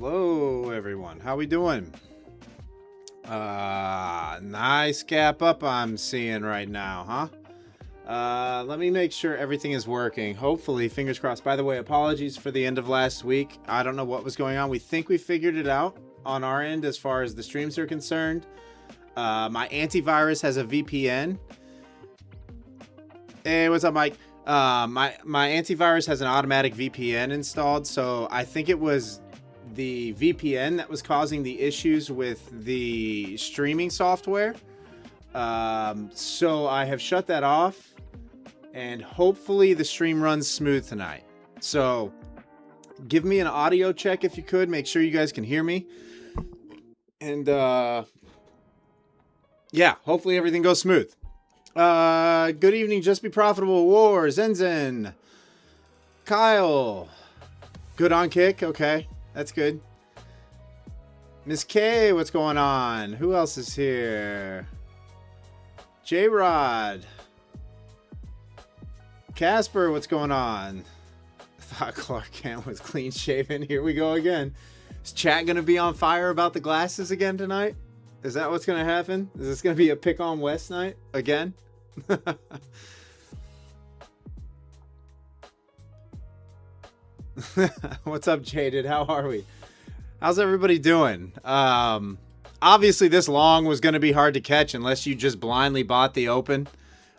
Hello, everyone. How we doing? Nice gap up I'm seeing right now, huh? Let me make sure everything is working. Hopefully, fingers crossed. By the way, apologies for the end of last week. I don't know what was going on. We think we figured it out on our end as far as the streams are concerned. My antivirus has a VPN. Hey, what's up, Mike? My antivirus has an automatic VPN installed, so I think it was the VPN that was causing the issues with the streaming software. So I have shut that off, and hopefully the stream runs smooth tonight. So give me an audio check if you could. Make sure you guys can hear me. And yeah, hopefully everything goes smooth. Good evening, Just Be Profitable, War, Zenzen, Kyle. Good on kick, okay. That's good. Miss K, what's going on? Who else is here? J-Rod. Casper, what's going on? I thought Clark Kent was clean shaven. Here we go again. Is chat going to be on fire about the glasses again tonight? Is that what's going to happen? Is this going to be a pick on West night again? What's up, Jaded? How are we? How's everybody doing? Obviously this long was going to be hard to catch unless you just blindly bought the open.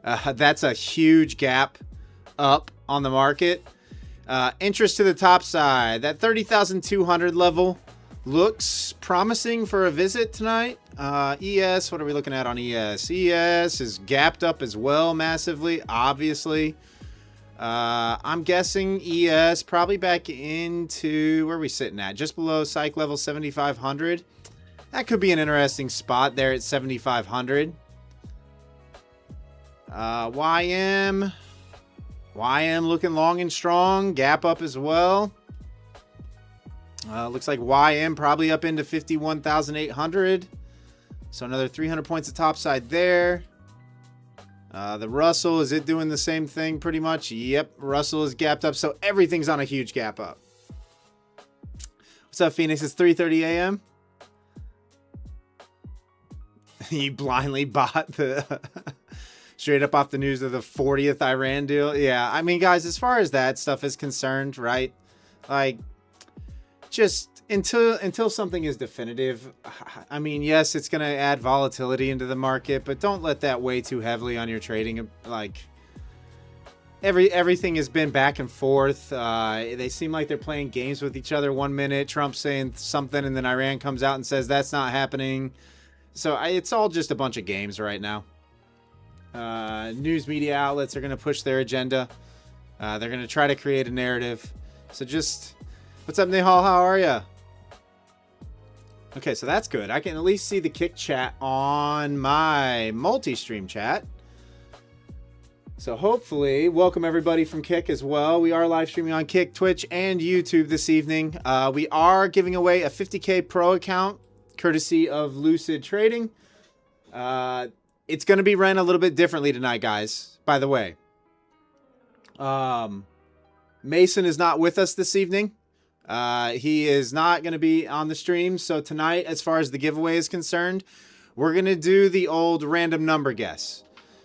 That's a huge gap up on the market. Interest to the top side. That 30,200 level looks promising for a visit tonight. ES, what are we looking at on ES? ES is gapped up as well massively, obviously. I'm guessing ES probably back into where are we sitting at? Just below psych level 7,500. That could be an interesting spot there at 7,500. YM looking long and strong. Gap up as well. Looks like YM probably up into 51,800. So another 300 points of topside there. The Russell, is it doing the same thing pretty much? Yep, Russell is gapped up, so everything's on a huge gap up. What's up, Phoenix? It's 3:30 a.m. You blindly bought the straight up off the news of the 40th Iran deal. Yeah, I mean, guys, as far as that stuff is concerned, right? Like, just until something is definitive, I mean, yes, it's going to add volatility into the market, but don't let that weigh too heavily on your trading. Like, everything has been back and forth. They seem like they're playing games with each other. 1 minute, Trump's saying something, and then Iran comes out and says that's not happening. So it's all just a bunch of games right now. News media outlets are going to push their agenda. They're going to try to create a narrative. So just, what's up, Nihal? How are you? Okay, so that's good. I can at least see the Kick chat on my multi-stream chat. So hopefully, welcome everybody from Kick as well. We are live streaming on Kick, Twitch, and YouTube this evening. We are giving away a 50K Pro account, courtesy of Lucid Trading. It's going to be run a little bit differently tonight, guys, by the way. Mason is not with us this evening. He is not going to be on the stream. So tonight, as far as the giveaway is concerned, we're going to do the old random number guess.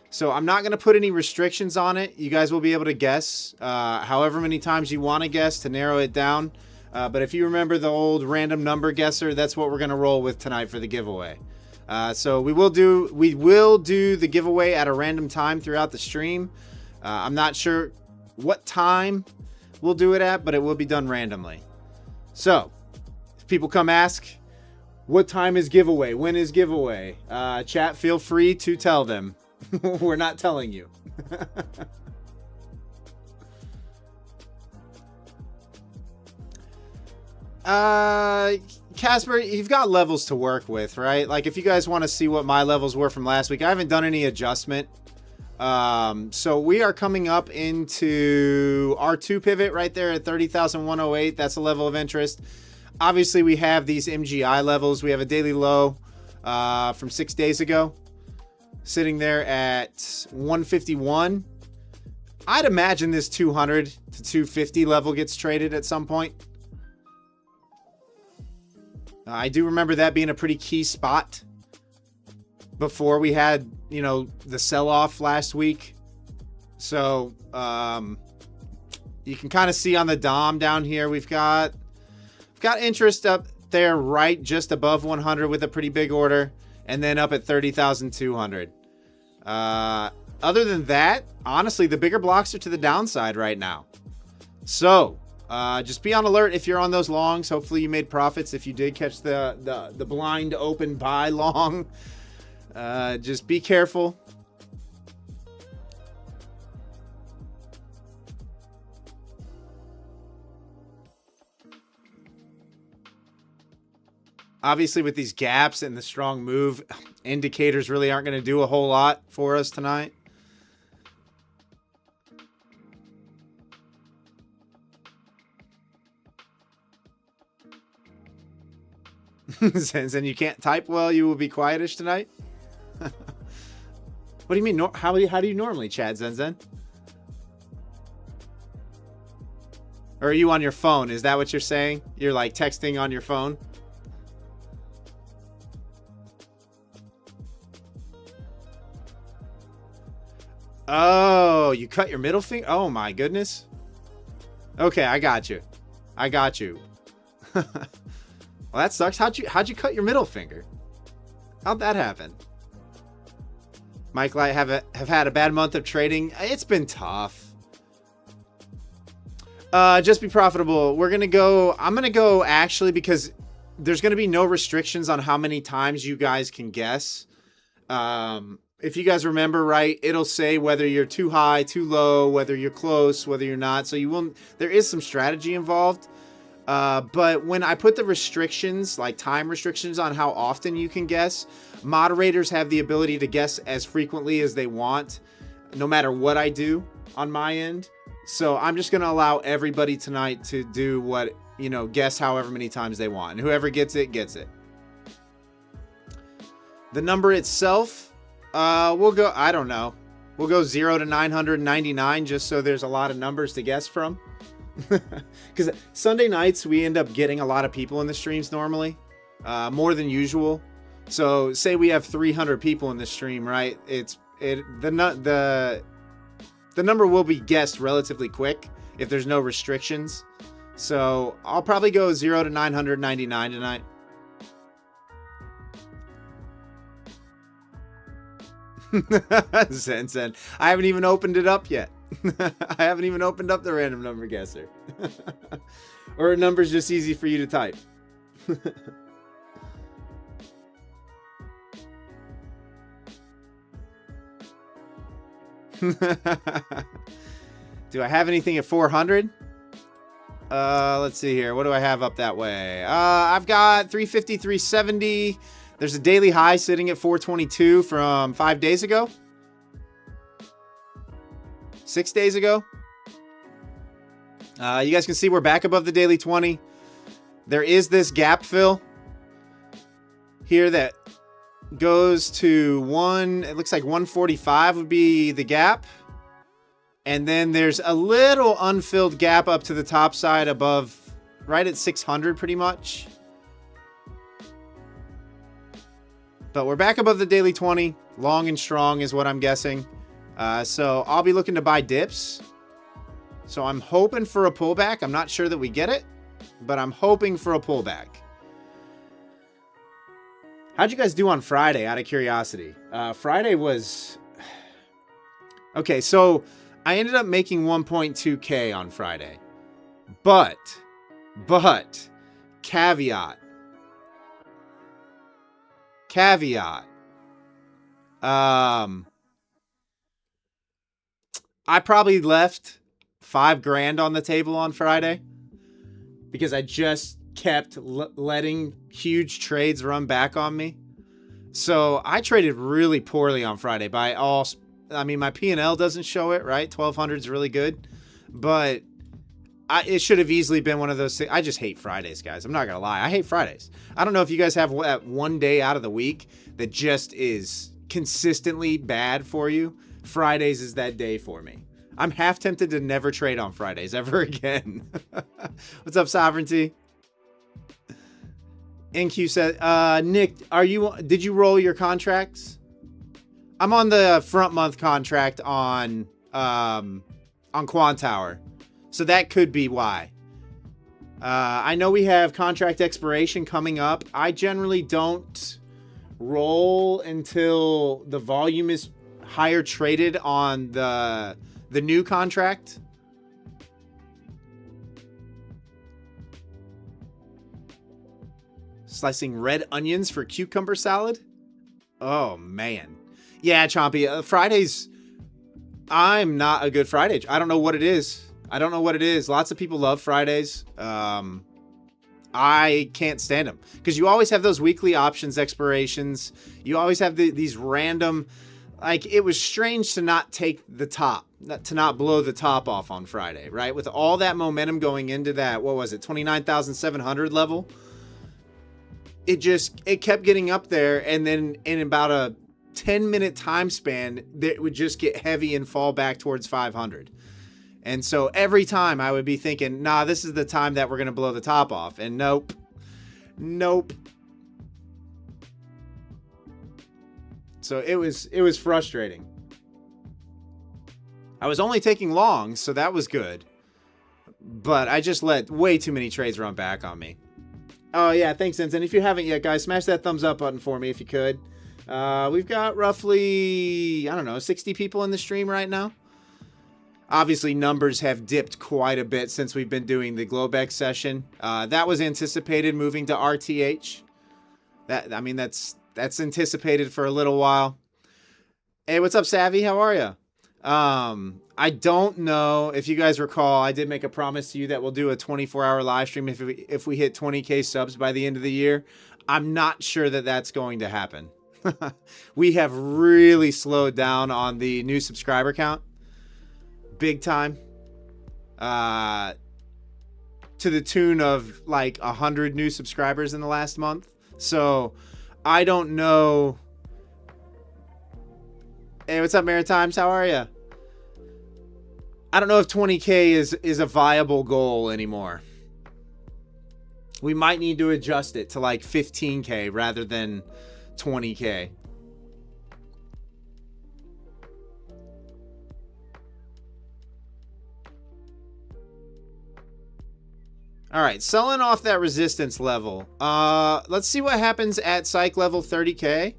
So I'm not going to put any restrictions on it. You guys will be able to guess however many times you want to guess to narrow it down. But if you remember the old random number guesser, that's what we're going to roll with tonight for the giveaway. So we will do the giveaway at a random time throughout the stream. I'm not sure what time we'll do it at, but it will be done randomly. So, if people come ask, what time is giveaway? When is giveaway? Chat, feel free to tell them. We're not telling you. Casper, you've got levels to work with, right? Like, if you guys want to see what my levels were from last week, I haven't done any adjustment. So we are coming up into R2 pivot right there at 30,108. That's a level of interest. Obviously, we have these MGI levels. We have a daily low from 6 days ago, sitting there at 151. I'd imagine this 200 to 250 level gets traded at some point. I do remember that being a pretty key spot before we had, you know, the sell-off last week. So you can kind of see on the DOM down here, we've got interest up there right just above 100 with a pretty big order, and then up at 30,200. Other than that, honestly, the bigger blocks are to the downside right now. So just be on alert if you're on those longs. Hopefully you made profits if you did catch the blind open buy long. Just be careful. Obviously, with these gaps and the strong move, indicators really aren't going to do a whole lot for us tonight. Zen, you can't type well, you will be quietish tonight? What do you mean? How do you normally chat, Zen? Or are you on your phone? Is that what you're saying? You're like texting on your phone? Oh, you cut your middle finger? Oh my goodness. Okay, I got you. I got you. Well, that sucks. How'd you cut your middle finger? How'd that happen? Mike Light have had a bad month of trading. It's been tough. Just be profitable. I'm gonna go actually, because there's gonna be no restrictions on how many times you guys can guess. If you guys remember right, it'll say whether you're too high, too low, whether you're close, whether you're not. So there is some strategy involved. But when I put the restrictions, like time restrictions on how often you can guess, moderators have the ability to guess as frequently as they want, no matter what I do on my end. So I'm just going to allow everybody tonight to do what, you know, guess however many times they want. And whoever gets it, gets it. The number itself, we'll go, I don't know. We'll go 0 to 999 just so there's a lot of numbers to guess from. Because Sunday nights we end up getting a lot of people in the streams normally, more than usual. So say we have 300 people in the stream, right? The number will be guessed relatively quick if there's no restrictions. So I'll probably go 0 to 999 tonight. Zen. I haven't even opened it up yet. I haven't even opened up the random number guesser. Or a number's just easy for you to type. Do I have anything at 400? Let's see here. What do I have up that way? I've got 350, 370. There's a daily high sitting at 422 from 5 days ago. 6 days ago. You guys can see we're back above the daily 20. There is this gap fill here that goes to it looks like 145 would be the gap. And then there's a little unfilled gap up to the top side above, right at 600 pretty much. But we're back above the daily 20. Long and strong is what I'm guessing. So I'll be looking to buy dips. So I'm hoping for a pullback. I'm not sure that we get it, but I'm hoping for a pullback. How'd you guys do on Friday, out of curiosity? Friday was... Okay, so I ended up making 1.2K on Friday. But, caveat. I probably left $5,000 on the table on Friday because I just kept letting huge trades run back on me. So I traded really poorly on Friday I mean, my P&L doesn't show it, right? 1200 is really good, but it should have easily been one of those things. I just hate Fridays, guys. I'm not going to lie. I hate Fridays. I don't know if you guys have one day out of the week that just is consistently bad for you. Fridays is that day for me. I'm half tempted to never trade on Fridays ever again. What's up, Sovereignty? NQ said, Nick, did you roll your contracts? I'm on the front month contract on Quantower. So that could be why. I know we have contract expiration coming up. I generally don't roll until the volume is higher traded on the new contract. Slicing red onions for cucumber salad? Oh, man. Yeah, Chompy. Fridays, I'm not a good Friday. I don't know what it is. Lots of people love Fridays. I can't stand them because you always have those weekly options expirations. You always have these random, like, it was strange to not take the top, to not blow the top off on Friday, right? With all that momentum going into that, what was it, 29,700 level? It kept getting up there, and then in about a 10-minute time span, it would just get heavy and fall back towards 500. And so every time I would be thinking, nah, this is the time that we're going to blow the top off. And nope. So it was frustrating. I was only taking longs, so that was good. But I just let way too many trades run back on me. Oh, yeah, thanks, Ensign. If you haven't yet, guys, smash that thumbs up button for me if you could. We've got roughly, 60 people in the stream right now. Obviously, numbers have dipped quite a bit since we've been doing the Globex session. That was anticipated moving to RTH. That's anticipated for a little while. Hey, what's up, Savvy? How are you? I don't know if you guys recall, I did make a promise to you that we'll do a 24-hour live stream if we hit 20K subs by the end of the year. I'm not sure that that's going to happen. We have really slowed down on the new subscriber count. Big time. To the tune of like 100 new subscribers in the last month. So I don't know. Hey, what's up, Maritimes? How are you? I don't know if 20K is a viable goal anymore. We might need to adjust it to like 15K rather than 20K. All right, selling off that resistance level. Let's see what happens at psych level 30K.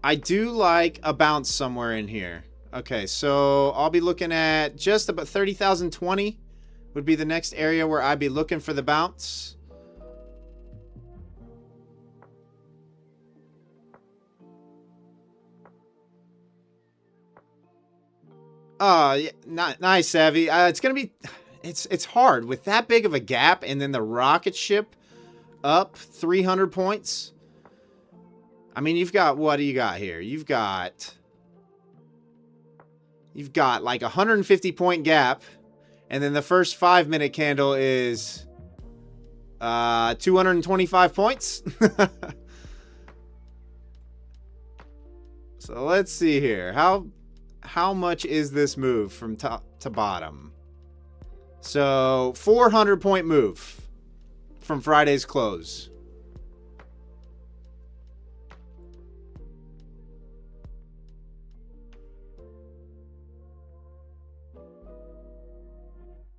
I do like a bounce somewhere in here. Okay, so I'll be looking at just about 30,020 would be the next area where I'd be looking for the bounce. Yeah, nice, Savvy. It's gonna be, it's hard with that big of a gap, and then the rocket ship up 300 points. I mean, you've got, what do you got here? You've got like a 150 point gap, and then the first 5-minute candle is 225 points. So let's see here. How much is this move from top to bottom? So 400 point move from Friday's close.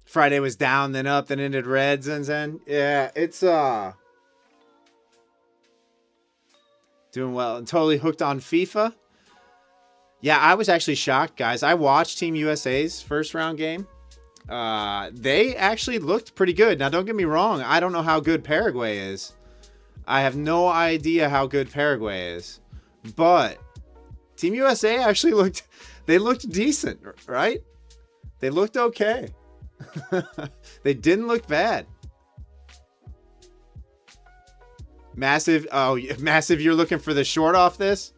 Friday was down, then up, then ended red, Zen. Yeah, it's doing well. And totally hooked on FIFA. Yeah, I was actually shocked, guys. I watched Team USA's first round game. They actually looked pretty good. Now, don't get me wrong. I don't know how good Paraguay is. I have no idea how good Paraguay is. But Team USA actually looked decent, right? They looked okay. They didn't look bad. Massive. Oh, Massive. You're looking for the short off this?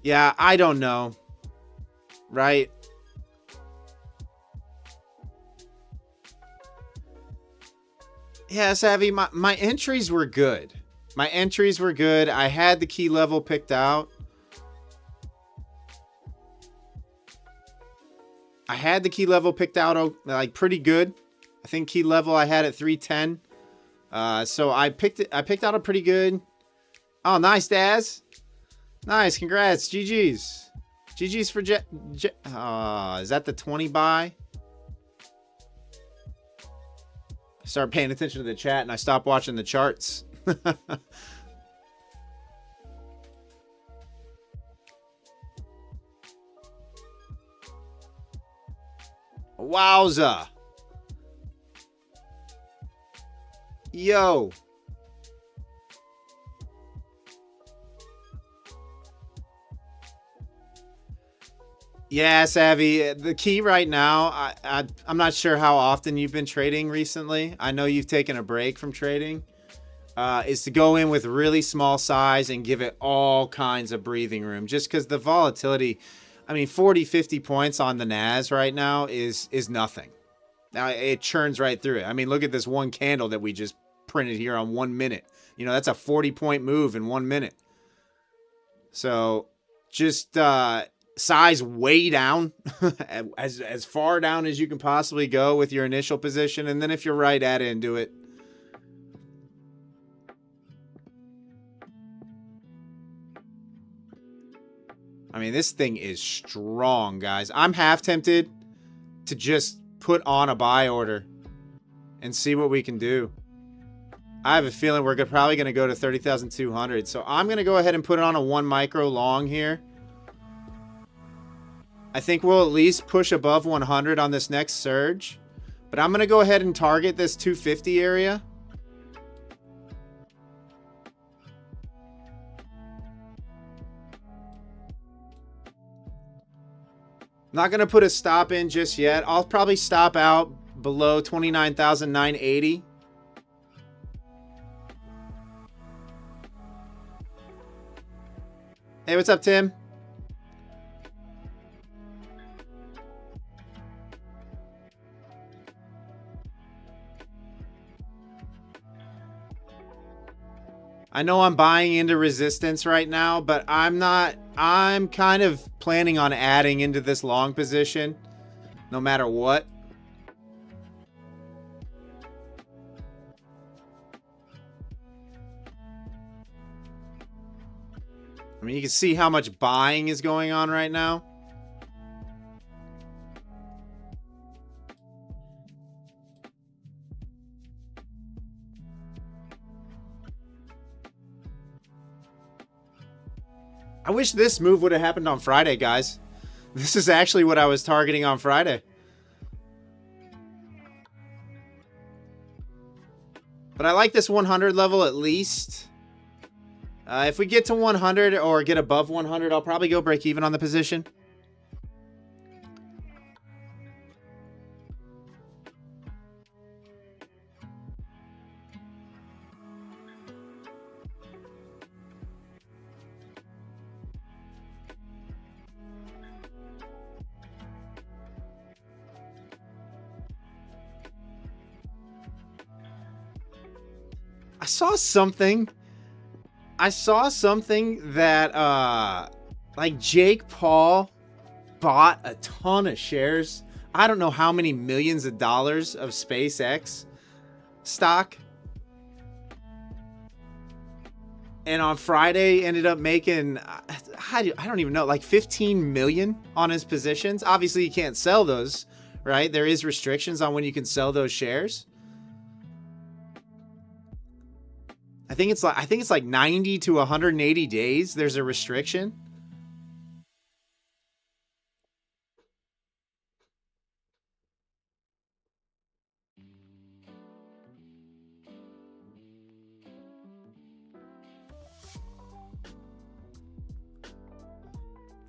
Yeah, I don't know. Right? Yeah, Savvy, my entries were good. My entries were good. I had the key level picked out. I had the key level picked out like pretty good. I think key level I had at 310. So I picked out a pretty good. Oh, nice, Daz. Nice, congrats. GG's. GG's for Jet. Is that the 20 buy? I started paying attention to the chat and I stopped watching the charts. Wowza. Yo. Yeah, Savvy. The key right now, I'm not sure how often you've been trading recently. I know you've taken a break from trading. Is to go in with really small size and give it all kinds of breathing room. Just because the volatility, I mean, 40, 50 points on the Nas right now is nothing. Now, it churns right through it. I mean, look at this one candle that we just printed here on 1 minute. You know, that's a 40-point move in 1 minute. So, just size way down, as far down as you can possibly go with your initial position. And then if you're right at it, and do it. I mean, this thing is strong, guys. I'm half tempted to just put on a buy order and see what we can do. I have a feeling we're probably going to go to 30,200. So I'm going to go ahead and put it on a 1 micro long here. I think we'll at least push above 100 on this next surge. But I'm going to go ahead and target this 250 area. Not going to put a stop in just yet. I'll probably stop out below 29,980. Hey, what's up, Tim? I know I'm buying into resistance right now, but I'm not. I'm kind of planning on adding into this long position no matter what. I mean, you can see how much buying is going on right now. I wish this move would have happened on Friday, guys. This is actually what I was targeting on Friday. But I like this 100 level at least. If we get to 100 or get above 100, I'll probably go break even on the position. I saw something that like Jake Paul bought a ton of shares. I don't know how many millions of dollars of SpaceX stock. And on Friday ended up making, I don't even know, like 15 million on his positions. Obviously you can't sell those, right? There is restrictions on when you can sell those shares. I think it's like 90 to 180 days. There's a restriction.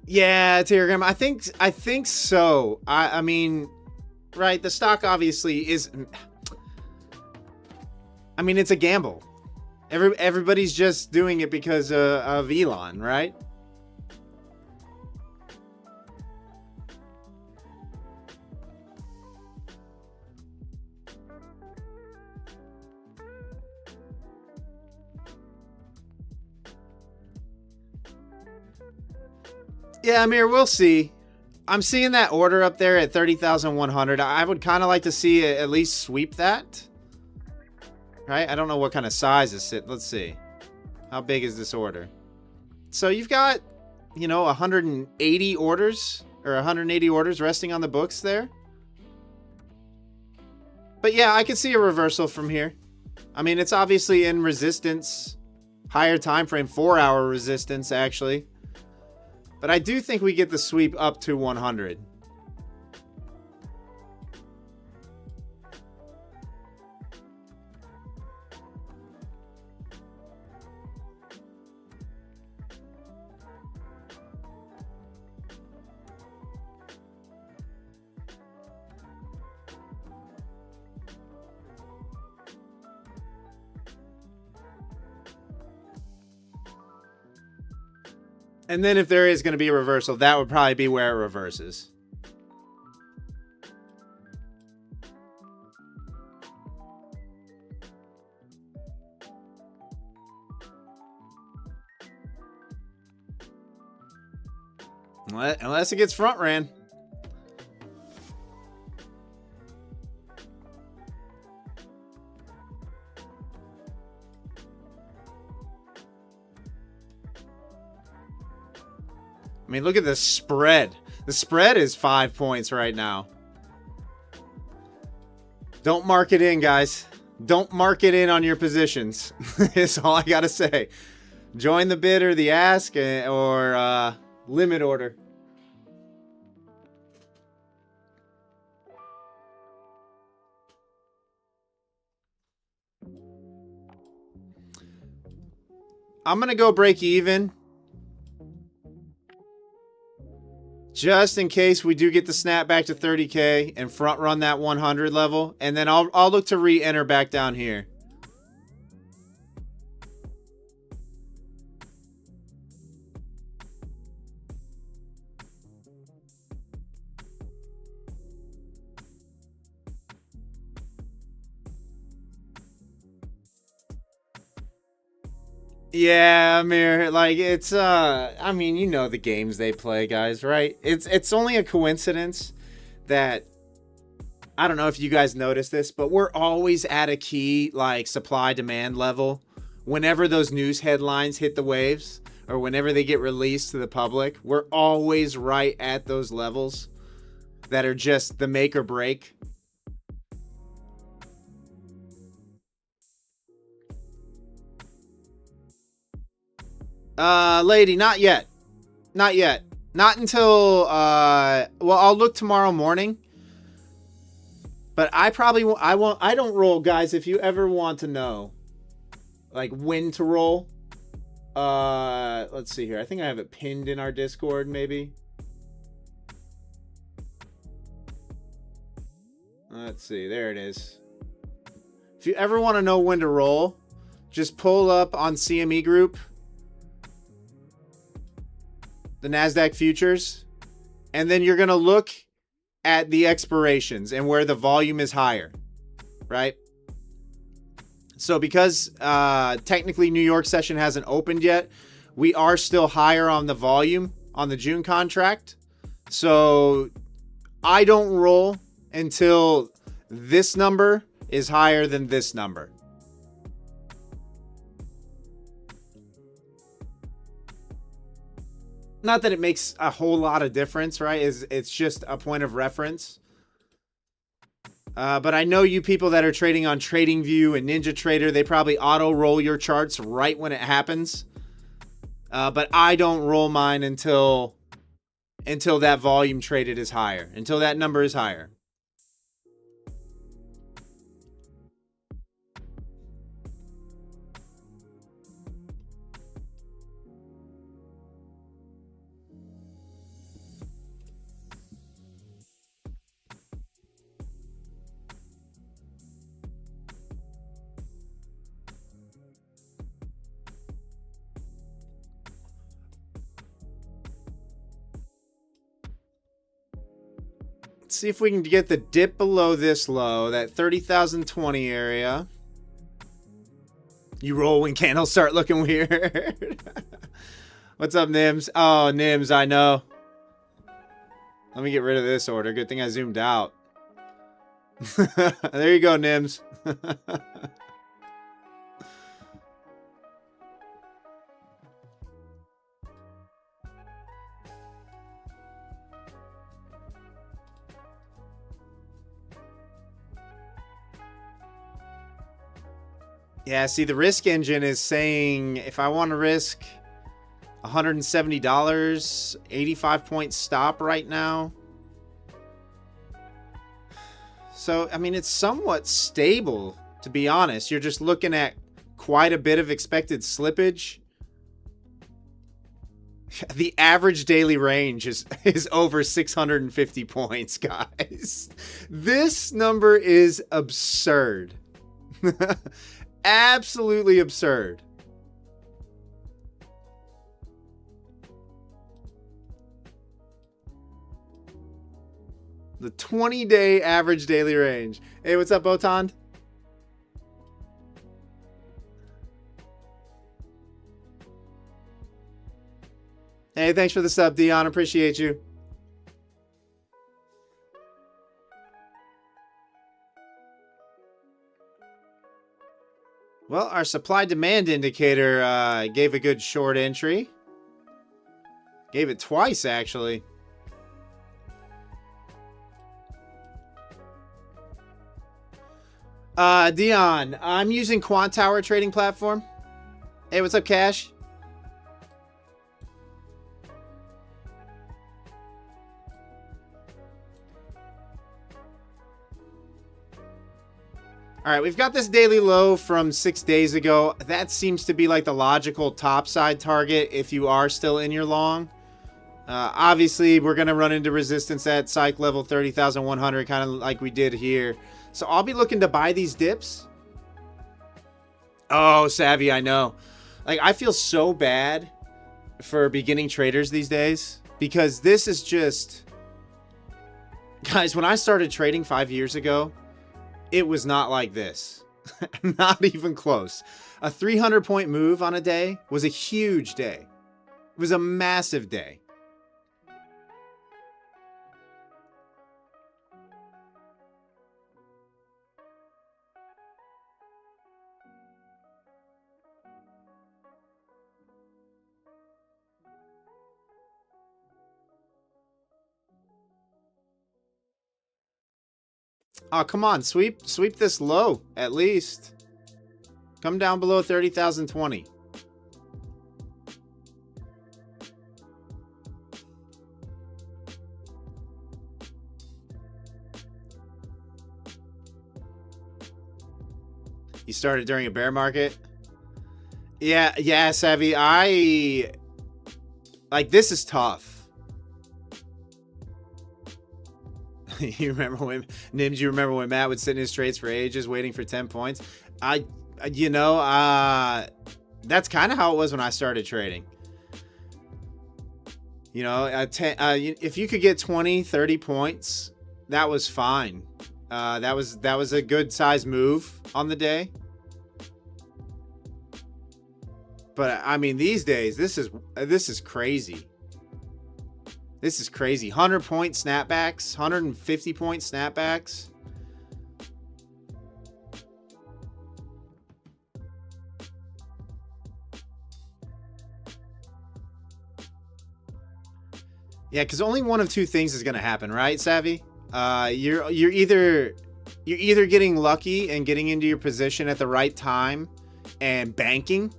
Yeah, Telegram. I think so. I mean, right, the stock obviously is, I mean, it's a gamble. Everybody's just doing it because of Elon, right? Yeah, Amir, we'll see. I'm seeing that order up there at 30,100. I would kind of like to see it at least sweep that. right? I don't know what kind of size is it. Let's see. How big is this order? So you've got, you know, 180 orders or 180 orders resting on the books there. But yeah, I can see a reversal from here. I mean, it's obviously in resistance, higher time frame, 4-hour resistance actually. But I do think we get the sweep up to 100. And then if there is going to be a reversal, that would probably be where it reverses. Unless it gets front ran. I mean, look at the spread. The spread is 5 points right now. Don't mark it in, guys. Don't mark it in on your positions. That's all I gotta say. Join the bid or the ask or limit order. I'm gonna go break even. Just in case we do get the snap back to 30K and front run that 100 level. And then I'll look to re-enter back down here. Yeah, Amir, like it's I mean, you know the games they play, guys, right? It's only a coincidence that I don't know if you guys noticed this, but we're always at a key like supply demand level whenever those news headlines hit the waves or whenever they get released to the public. We're always right at those levels that are just the make or break. Lady, not yet. Not yet. Not until, well, I'll look tomorrow morning. But I probably, I don't roll, guys, if you ever want to know, like, when to roll. Let's see here. I think I have it pinned in our Discord, maybe. Let's see. There it is. If you ever want to know when to roll, just pull up on CME Group the Nasdaq futures, and then you're going to look at the expirations and where the volume is higher, right? So because technically New York session hasn't opened yet, we are still higher on the volume on the June contract. So I don't roll until this number is higher than this number. Not that it makes a whole lot of difference, right? It's just a point of reference. But I know you people that are trading on TradingView and NinjaTrader, they probably auto-roll your charts right when it happens. But I don't roll mine until that volume traded is higher, until that number is higher. See if we can get the dip below this low, that 30,020 area. You roll when candles start looking weird. What's up, Nims? Oh, Nims, I know. Let me get rid of this order. Good thing I zoomed out. There you go, Nims. Yeah, see, the risk engine is saying if I want to risk $170, 85 point stop right now. So, I mean, it's somewhat stable, to be honest. You're just looking at quite a bit of expected slippage. The average daily range is over 650 points, guys. This number is absurd. Absolutely absurd. The 20-day average daily range. Hey, what's up, Botan? Hey, thanks for the sub, Dion. Appreciate you. Well, our supply-demand indicator gave a good short entry. Gave it twice, actually. Dion, I'm using Quant Tower trading platform. Hey, what's up, Cash? All right, we've got this daily low from 6 days ago. That seems to be like the logical topside target if you are still in your long. Obviously, we're going to run into resistance at psych level 30,100, kind of like we did here. So I'll be looking to buy these dips. Oh, Savvy, I know. Like, I feel so bad for beginning traders these days because this is just... Guys, when I started trading 5 years ago, it was not like this. Not even close. A 300-point move on a day was a huge day. It was a massive day. Oh, come on. Sweep this low, at least. Come down below 30,020. You started during a bear market? Yeah, Savvy. Like, this is tough. You remember when Nims? You remember when Matt would sit in his trades for ages, waiting for 10 points? That's kind of how it was when I started trading. You know, if you could get 20, 30 points, that was fine. That was a good size move on the day. But I mean, these days, this is crazy. This is crazy. 100-point snapbacks, 150-point snapbacks. Yeah, because only one of two things is going to happen, right, Savvy? You're either getting lucky and getting into your position at the right time and banking,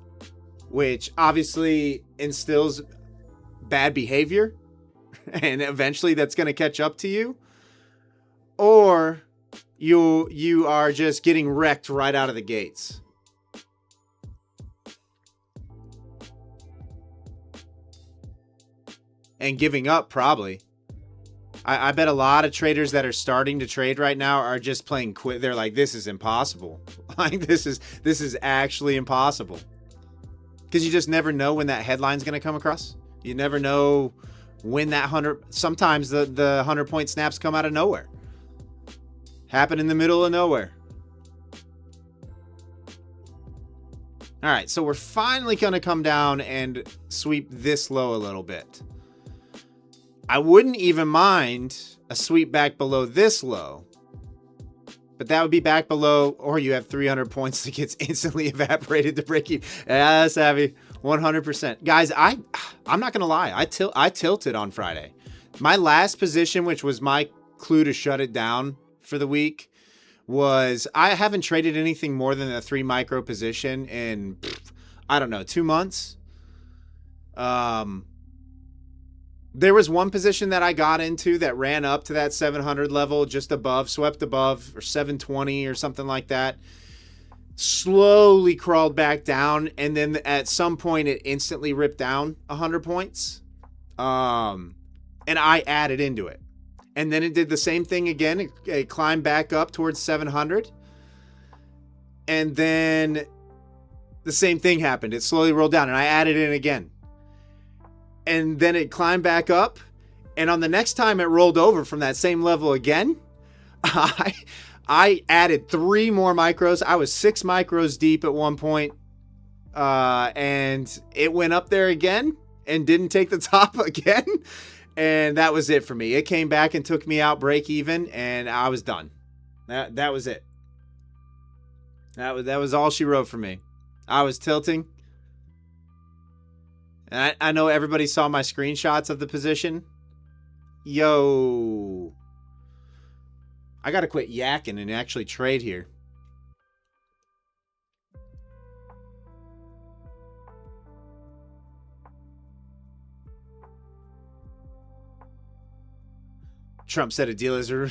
which obviously instills bad behavior. And eventually that's going to catch up to you, or you are just getting wrecked right out of the gates. And giving up, probably. I bet a lot of traders that are starting to trade right now are just playing quit. They're like, this is impossible. Like, this is actually impossible. Because you just never know when that headline's going to come across. You never know when that 100, sometimes the 100-point snaps come out of nowhere. Happen in the middle of nowhere. All right, so we're finally going to come down and sweep this low a little bit. I wouldn't even mind a sweep back below this low, but that would be back below, or you have 300 points that gets instantly evaporated to break even. Yeah, Savvy. 100%. Guys, I'm not going to lie. I tilted on Friday. My last position, which was my clue to shut it down for the week, was I haven't traded anything more than a 3 micro position in, I don't know, 2 months. There was one position that I got into that ran up to that 700 level, just above, swept above, or 720 or something like that. Slowly crawled back down, and then at some point it instantly ripped down 100 points. And I added into it. And then it did the same thing again. It climbed back up towards 700. And then the same thing happened. It slowly rolled down, and I added in again. And then it climbed back up. And on the next time it rolled over from that same level again, I added 3 more micros. I was 6 micros deep at one point. And it went up there again and didn't take the top again. And that was it for me. It came back and took me out break even, and I was done. That was it. That was all she wrote for me. I was tilting. And I know everybody saw my screenshots of the position. Yo. I got to quit yakking and actually trade here. Trump said a deal is a...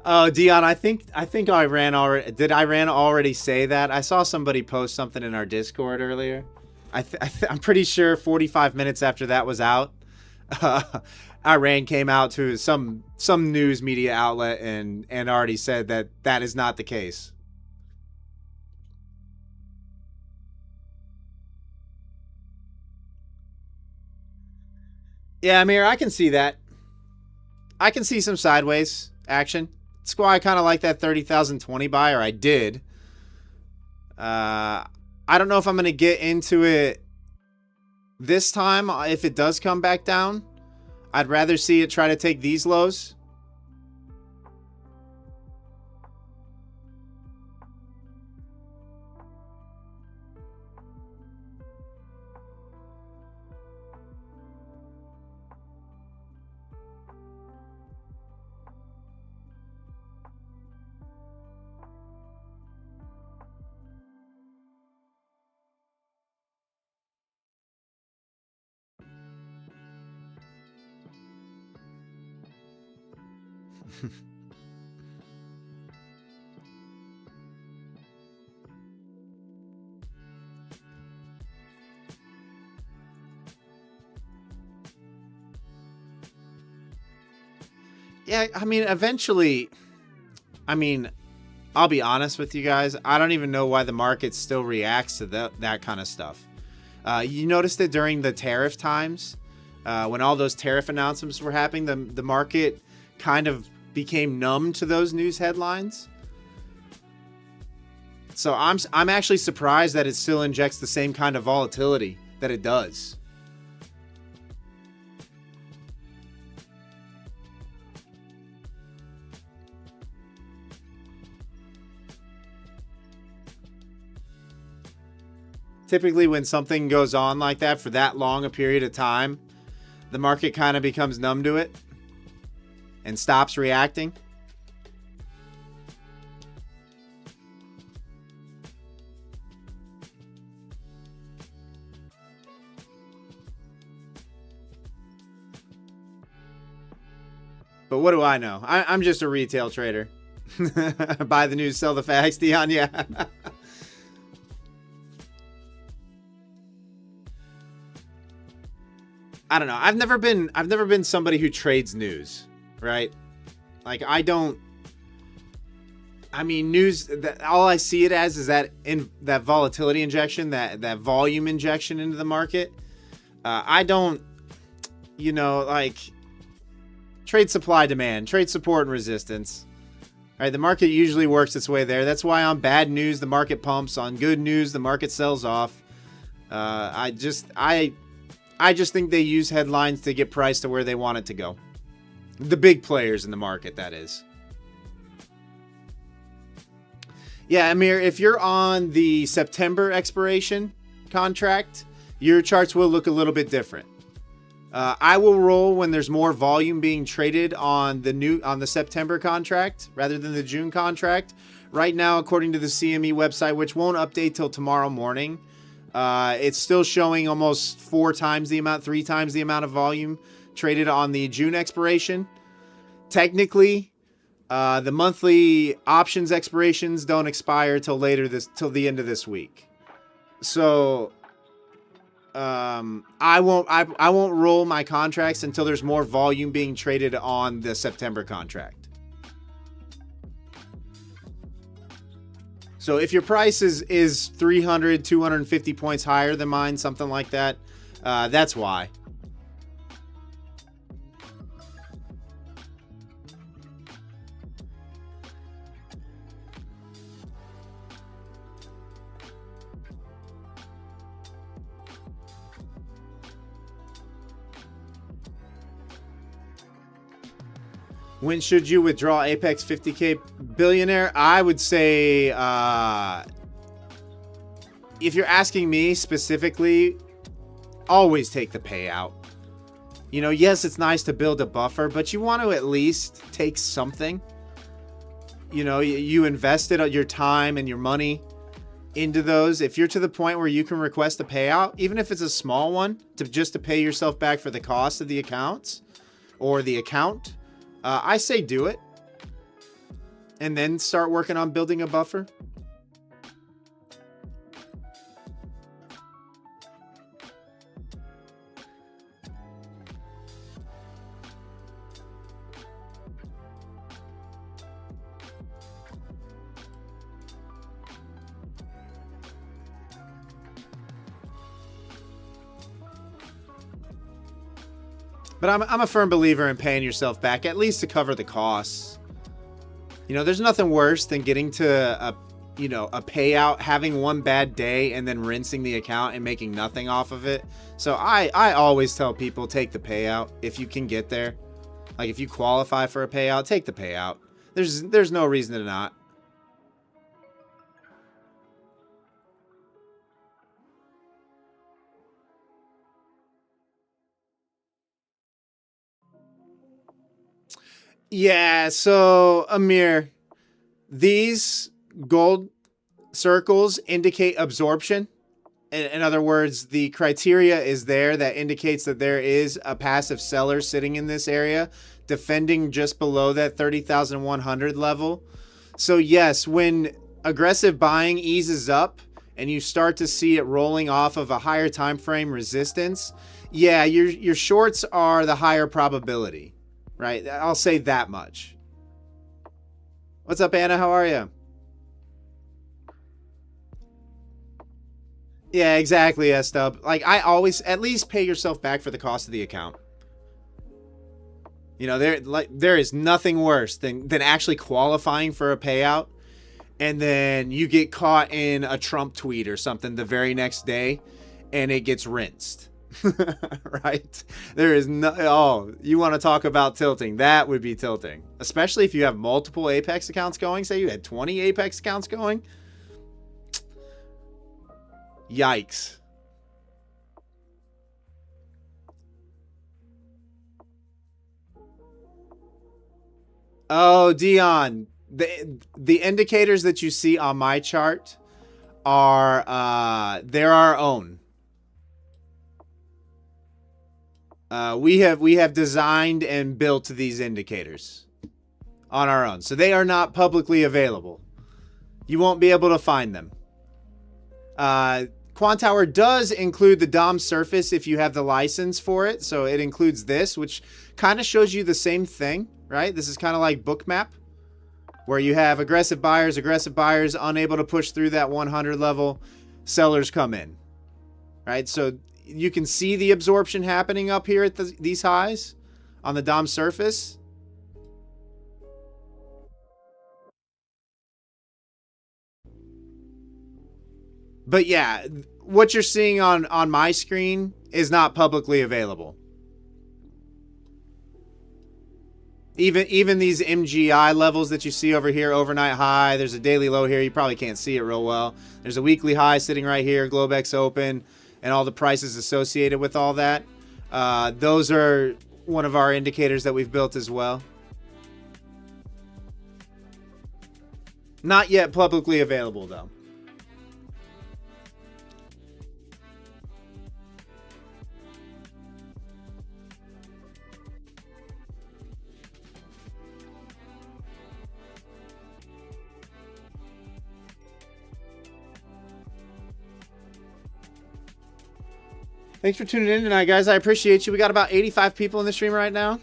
Oh, Dion, I think Iran already... Did Iran already say that? I saw somebody post something in our Discord earlier. I'm pretty sure 45 minutes after that was out, Iran came out to some news media outlet and already said that is not the case. Yeah, Amir, I can see that. I can see some sideways action. That's why I kind of like that 30,020 buy, or I did. I don't know if I'm going to get into it this time. If it does come back down, I'd rather see it try to take these lows. Yeah, I mean, eventually, I'll be honest with you guys. I don't even know why the market still reacts to that kind of stuff. You noticed it during the tariff times, when all those tariff announcements were happening, the market kind of became numb to those news headlines. So I'm actually surprised that it still injects the same kind of volatility that it does. Typically, when something goes on like that for that long a period of time, the market kind of becomes numb to it and stops reacting. But what do I know? I'm just a retail trader. Buy the news, sell the facts, Dion. Yeah. I don't know. I've never been somebody who trades news, right? Like news, all I see it as is that volatility injection, that volume injection into the market. I don't, trade supply demand, trade support and resistance. All right, the market usually works its way there. That's why on bad news the market pumps, on good news the market sells off. I just think they use headlines to get price to where they want it to go. The big players in the market, that is. Yeah, Amir, if you're on the September expiration contract, your charts will look a little bit different. I will roll when there's more volume being traded on the September contract rather than the June contract. Right now, according to the CME website, which won't update till tomorrow morning, it's still showing almost 3 times the amount of volume traded on the June expiration. Technically, the monthly options expirations don't expire till the end of this week. So I won't roll my contracts until there's more volume being traded on the September contract. So if your price is 300, 250 points higher than mine, something like that, that's why. When should you withdraw Apex 50K Billionaire? I would say, if you're asking me specifically, always take the payout. You know, yes, it's nice to build a buffer, but you want to at least take something. You know, you invested your time and your money into those. If you're to the point where you can request a payout, even if it's a small one, just to pay yourself back for the cost of the accounts or the account, I say do it and then start working on building a buffer. But I'm a firm believer in paying yourself back, at least to cover the costs. You know, there's nothing worse than getting to a payout, having one bad day, and then rinsing the account and making nothing off of it. So I always tell people, take the payout if you can get there. Like, if you qualify for a payout, take the payout. There's no reason to not. Yeah, so Amir, these gold circles indicate absorption. In other words, the criteria is there that indicates that there is a passive seller sitting in this area, defending just below that 30,100 level. So yes, when aggressive buying eases up and you start to see it rolling off of a higher time frame resistance, yeah, your shorts are the higher probability. Right? I'll say that much. What's up, Anna? How are you? Yeah, exactly, S-Dub. Like, I always, at least pay yourself back for the cost of the account. You know, there is nothing worse than actually qualifying for a payout and then you get caught in a Trump tweet or something the very next day and it gets rinsed. Right? There is no, oh, you want to talk about tilting? That would be tilting, especially if you have multiple Apex accounts going. Say you had 20 Apex accounts going. Yikes. Oh, Dion, the indicators that you see on my chart are they're our own. We have designed and built these indicators on our own. So they are not publicly available. You won't be able to find them. Quantower does include the DOM surface if you have the license for it. So it includes this, which kind of shows you the same thing, right? This is kind of like Bookmap, where you have aggressive buyers, unable to push through that 100 level, sellers come in, right? So you can see the absorption happening up here at these highs on the DOM surface. But yeah, what you're seeing on my screen is not publicly available. Even these MGI levels that you see over here, overnight high, there's a daily low here. You probably can't see it real well. There's a weekly high sitting right here, Globex open, and all the prices associated with all that. Those are one of our indicators that we've built as well. Not yet publicly available, though. Thanks for tuning in tonight, guys. I appreciate you. We got about 85 people in the stream right now.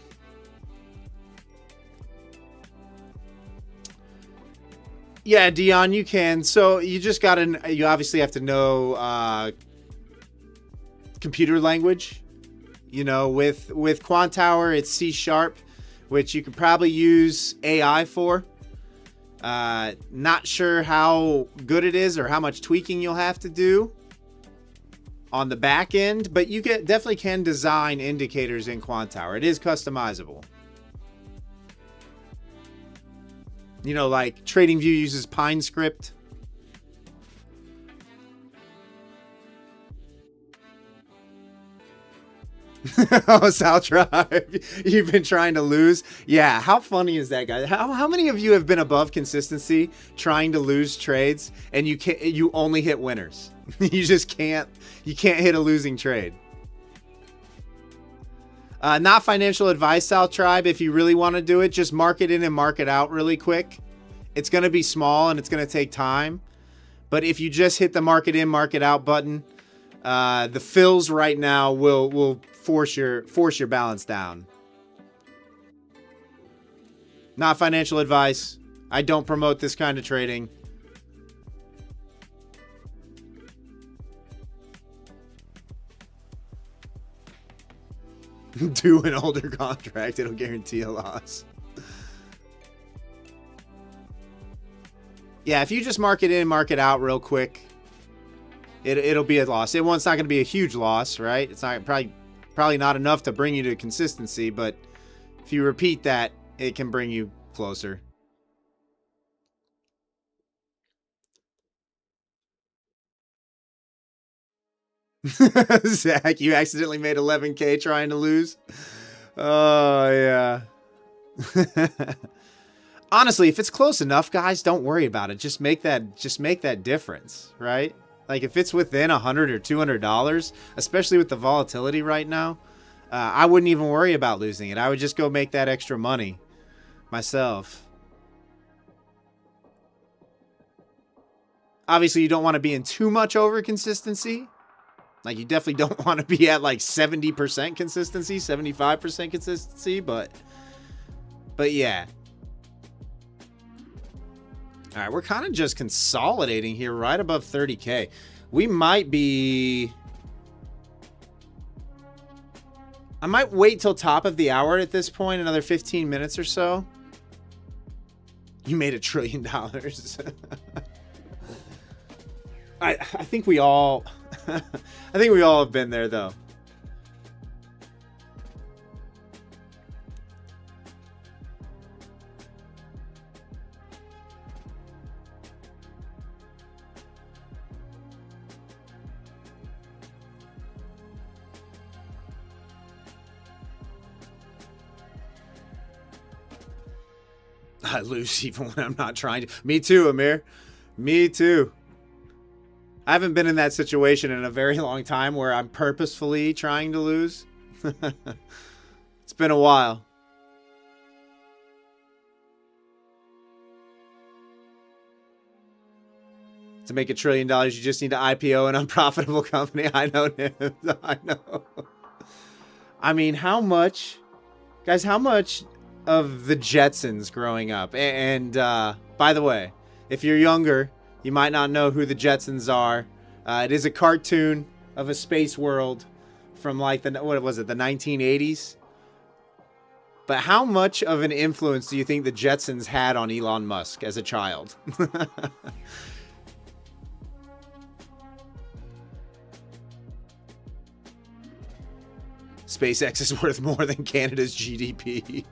Yeah, Dion, you can. So you just got to, you obviously have to know computer language. You know, with Quantower, it's C#, which you could probably use AI for. Not sure how good it is or how much tweaking you'll have to do on the back end, but you definitely can design indicators in Quantower. It is customizable. You know, like TradingView uses PineScript. Oh, South Tribe, you've been trying to lose. Yeah, how funny is that, guy? How many of you have been above consistency trying to lose trades and you only hit winners? You just can't. You can't hit a losing trade. Not financial advice, South Tribe. If you really want to do it, just mark it in and mark it out really quick. It's going to be small and it's going to take time. But if you just hit the mark it in, mark it out button, the fills right now will force your balance down. Not financial advice. I don't promote this kind of trading. Do an older contract. It'll guarantee a loss. Yeah, if you just mark it in, mark it out real quick, it'll be a loss. It's not going to be a huge loss, right? It's not probably not enough to bring you to consistency, but if you repeat that, it can bring you closer. Zach, you accidentally made 11K trying to lose. Oh, yeah. Honestly, if it's close enough, guys, don't worry about it. Just make that difference, right? Like if it's within $100 or $200, especially with the volatility right now, I wouldn't even worry about losing it. I would just go make that extra money myself. Obviously, you don't want to be in too much over consistency. Like, you definitely don't want to be at, like, 70% consistency, 75% consistency, but yeah. All right, we're kind of just consolidating here right above 30K. We might be... I might wait till top of the hour at this point, another 15 minutes or so. You made $1 trillion. I think we all... I think we all have been there, though. I lose even when I'm not trying to. Me too, Amir. Me too. I haven't been in that situation in a very long time where I'm purposefully trying to lose. It's been a while. To make $1 trillion, you just need to IPO an unprofitable company. I know, Nims. I know. I mean, how much... Guys, how much of the Jetsons growing up? And by the way, if you're younger... You might not know who the Jetsons are. It is a cartoon of a space world from like the 1980s. But how much of an influence do you think the Jetsons had on Elon Musk as a child? SpaceX is worth more than Canada's GDP.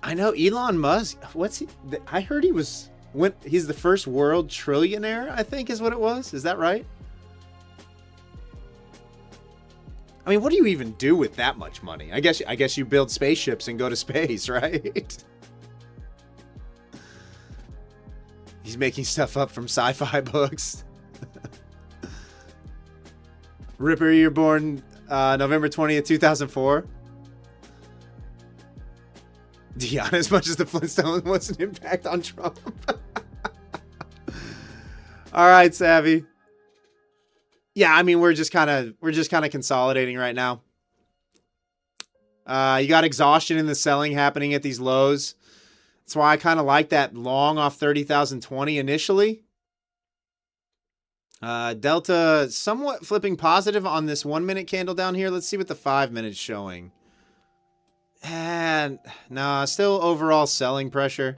I know Elon Musk. What's he? I heard he's the first world trillionaire, I think is what it was. Is that right? I mean, what do you even do with that much money? I guess you build spaceships and go to space, right? He's making stuff up from sci-fi books. Ripper, you're born November 20th, 2004. Dion, as much as the Flintstones was an impact on Trump. All right, Savvy. Yeah, I mean, we're just kind of consolidating right now. You got exhaustion in the selling happening at these lows. That's why I kind of like that long off 30,020 initially. Delta somewhat flipping positive on this 1 minute candle down here. Let's see what the 5 minutes showing. And nah, still overall selling pressure.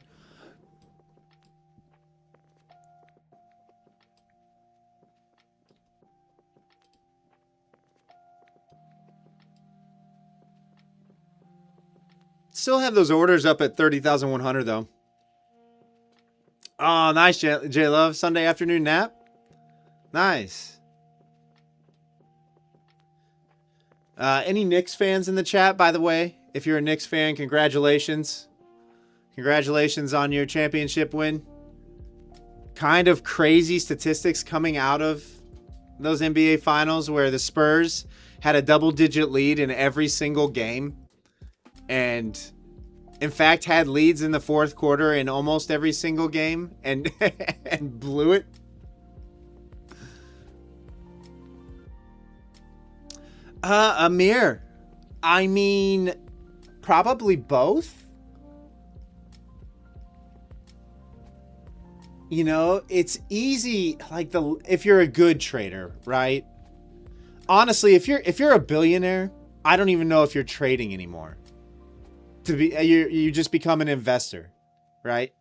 Still have those orders up at 30,100 though. Oh, nice, J-Love. Sunday afternoon nap. Nice. Any Knicks fans in the chat, by the way? If you're a Knicks fan, congratulations. Congratulations on your championship win. Kind of crazy statistics coming out of those NBA finals where the Spurs had a double-digit lead in every single game. And, in fact, had leads in the fourth quarter in almost every single game and, and blew it. Amir. I mean, probably both. You know, it's easy, like if you're a good trader, right? Honestly, if you're a billionaire, I don't even know if you're trading anymore. You just become an investor, right?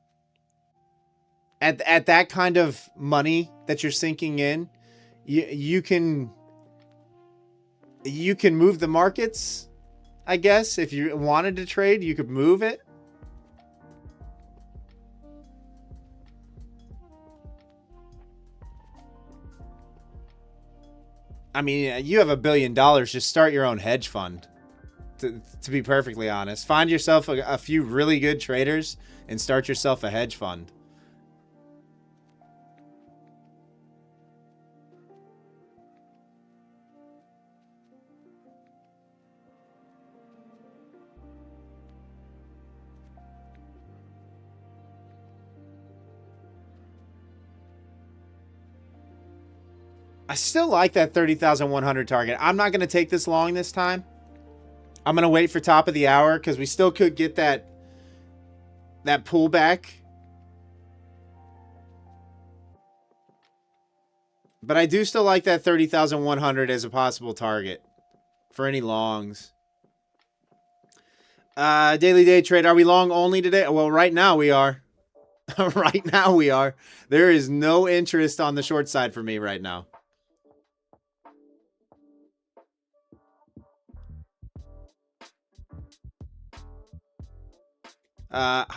At that kind of money that you're sinking in, you can move the markets, I guess. If you wanted to trade, you could move it. I mean, you have $1 billion. Just start your own hedge fund. To be perfectly honest, find yourself a few really good traders and start yourself a hedge fund. I still like that 30,100 target. I'm not going to take this long this time. I'm going to wait for top of the hour because we still could get that pullback. But I do still like that 30,100 as a possible target for any longs. Daily day trade. Are we long only today? Well, right now we are. Right now we are. There is no interest on the short side for me right now.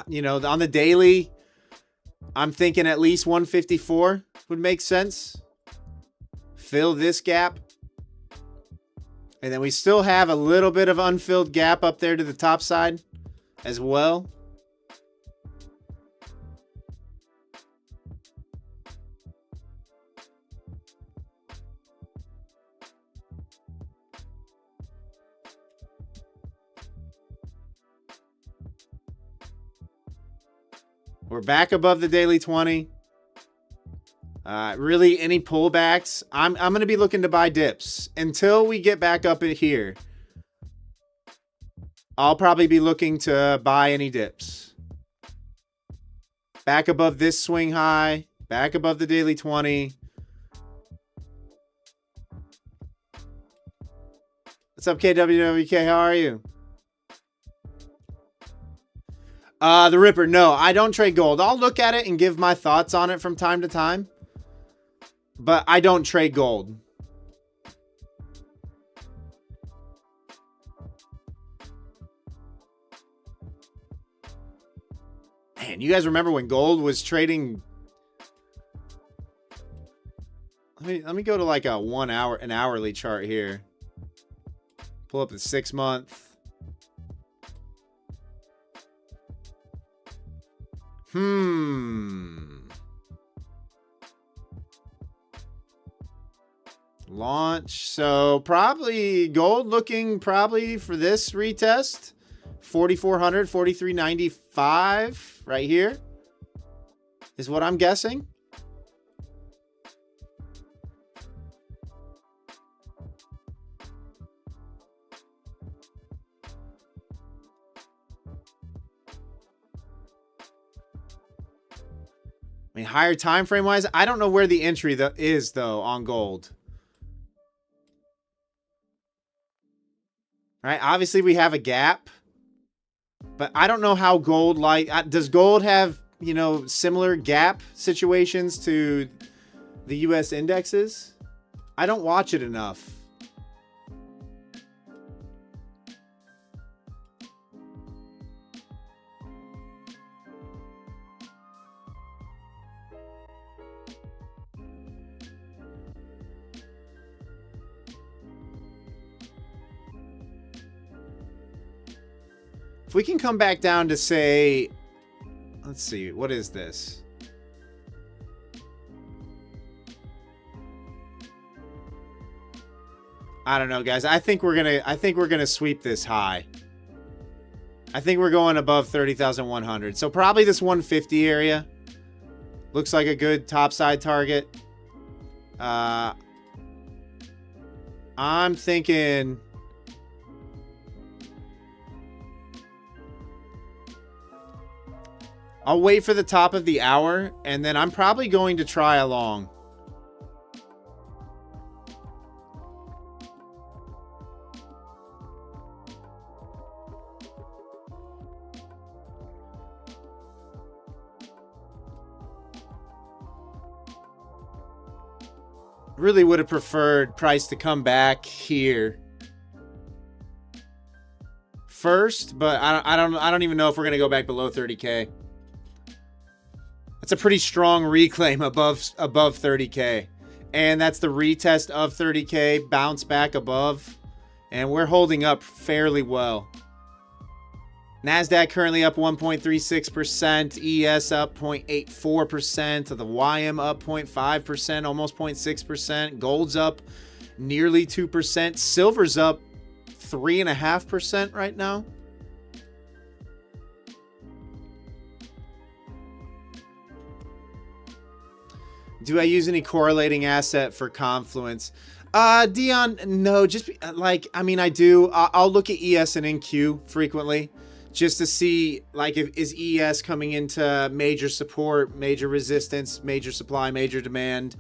You know, on the daily, I'm thinking at least 154 would make sense. Fill this gap. And then we still have a little bit of unfilled gap up there to the top side as well. We're back above the daily 20. Really, any pullbacks? I'm going to be looking to buy dips until we get back up in here. I'll probably be looking to buy any dips. Back above this swing high, back above the daily 20. What's up, KWWK? How are you? The Ripper. No, I don't trade gold. I'll look at it and give my thoughts on it from time to time. But I don't trade gold. Man, you guys remember when gold was trading? Let me go to like an hourly chart here. Pull up the 6 month. Launch. So probably gold looking probably for this retest. 4,400, 4,395 right here is what I'm guessing. I mean, higher time frame wise, I don't know where the entry is though on gold. Right? Obviously, we have a gap, but I don't know how gold does gold have, you know, similar gap situations to the US indexes? I don't watch it enough. If we can come back down to say, let's see, what is this? I don't know, guys. I think we're gonna sweep this high. I think we're going above 30,100. So probably this 150 area looks like a good topside target. I'm thinking I'll wait for the top of the hour, and then I'm probably going to try a long. Really would have preferred price to come back here first, but I don't even know if we're gonna go back below 30K. That's a pretty strong reclaim above 30K. And that's the retest of 30K, bounce back above. And we're holding up fairly well. Nasdaq currently up 1.36%, ES up 0.84%, the YM up 0.5%, almost 0.6%, gold's up nearly 2%, silver's up 3.5% right now. Do I use any correlating asset for Confluence? Dion, no, just like, I mean, I do. I'll look at ES and NQ frequently just to see, like, is ES coming into major support, major resistance, major supply, major demand.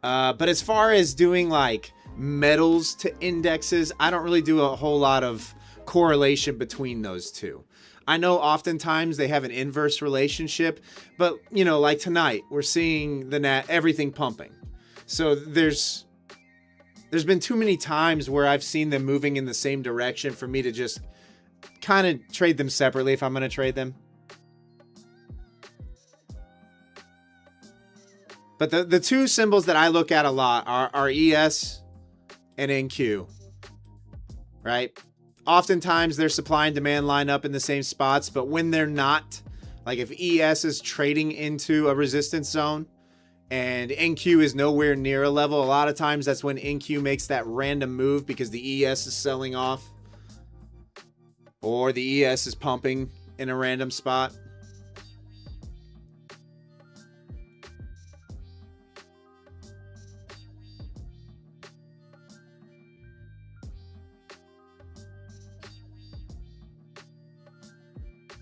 But as far as doing like metals to indexes, I don't really do a whole lot of correlation between those two. I know oftentimes they have an inverse relationship, but you know, like tonight, we're seeing everything pumping. So there's been too many times where I've seen them moving in the same direction for me to just kind of trade them separately if I'm going to trade them. But the two symbols that I look at a lot are ES and NQ, right? Oftentimes their supply and demand line up in the same spots, but when they're not, like if ES is trading into a resistance zone and NQ is nowhere near a level, a lot of times that's when NQ makes that random move because the ES is selling off or the ES is pumping in a random spot.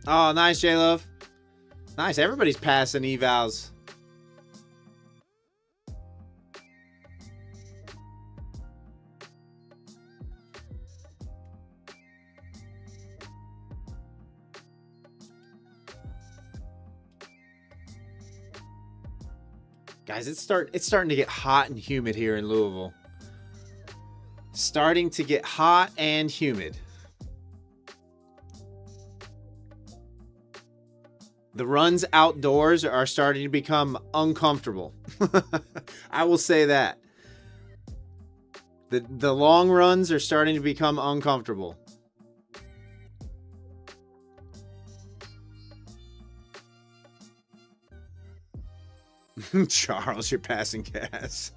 Oh, nice, J-Love. Nice. Everybody's passing evals. Guys, it's starting to get hot and humid here in Louisville. Starting to get hot and humid. The runs outdoors are starting to become uncomfortable. I will say that. The long runs are starting to become uncomfortable. Charles, you're passing gas.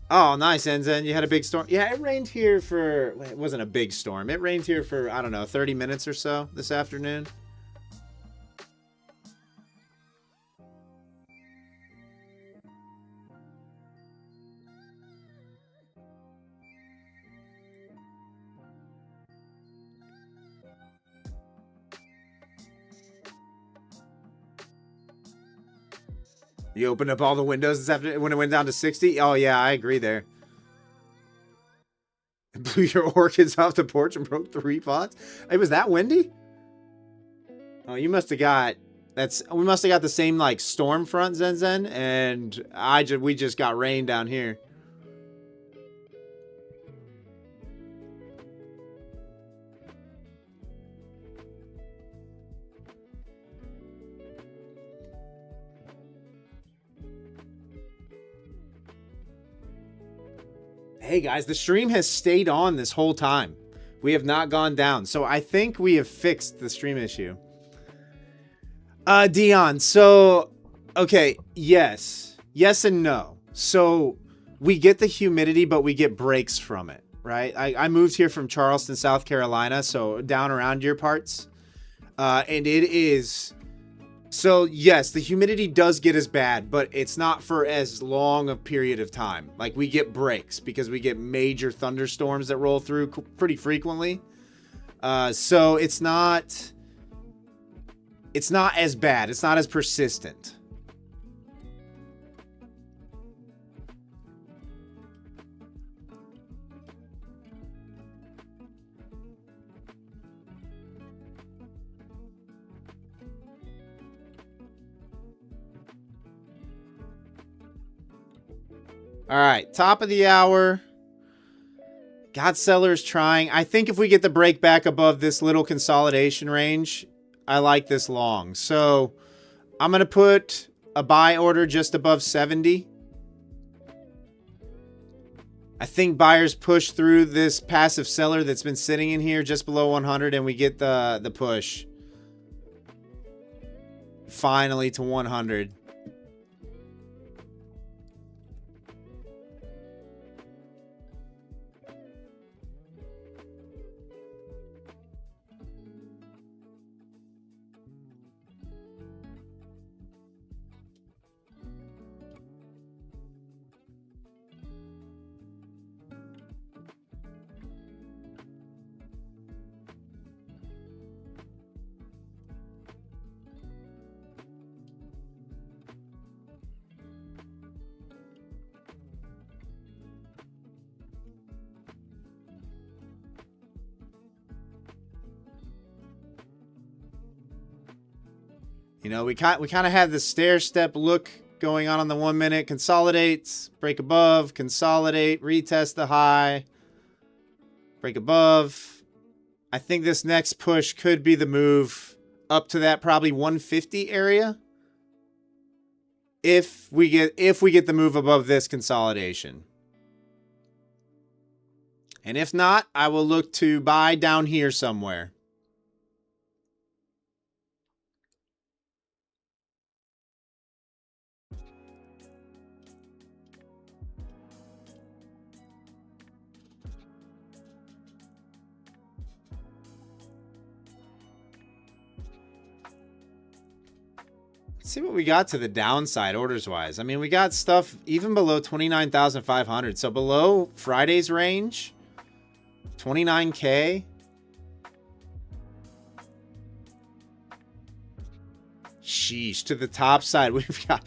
Oh, nice, Enzen. You had a big storm. Yeah, it rained here for... It wasn't a big storm. It rained here for, I don't know, 30 minutes or so this afternoon. You opened up all the windows this afternoon when it went down to 60? Oh, yeah, I agree there. Blew your orchids off the porch and broke 3 pots? It was that windy? Oh, you must have got... We must have got the same, like, storm front, Zen, and we just got rain down here. Hey guys, the stream has stayed on this whole time. We have not gone down. So I think we have fixed the stream issue. Dion, so, okay, yes. Yes and no. So we get the humidity, but we get breaks from it, right? I moved here from Charleston, South Carolina, so down around your parts. And it is... So, yes, the humidity does get as bad, but it's not for as long a period of time. Like, we get breaks because we get major thunderstorms that roll through pretty frequently. So, it's not as bad. It's not as persistent. All right, top of the hour. God Seller's trying. I think if we get the break back above this little consolidation range, I like this long. So I'm going to put a buy order just above 70. I think buyers push through this passive seller that's been sitting in here just below 100, and we get the push. Finally to 100. You know, we kind of have the stair step look going on the 1 minute. Consolidate, break above, consolidate, retest the high, break above. I think this next push could be the move up to that probably 150 area. If we get the move above this consolidation. And if not, I will look to buy down here somewhere. Let's see what we got to the downside orders wise. I mean, we got stuff even below 29,500. So below Friday's range, 29K. Sheesh, to the top side, we've got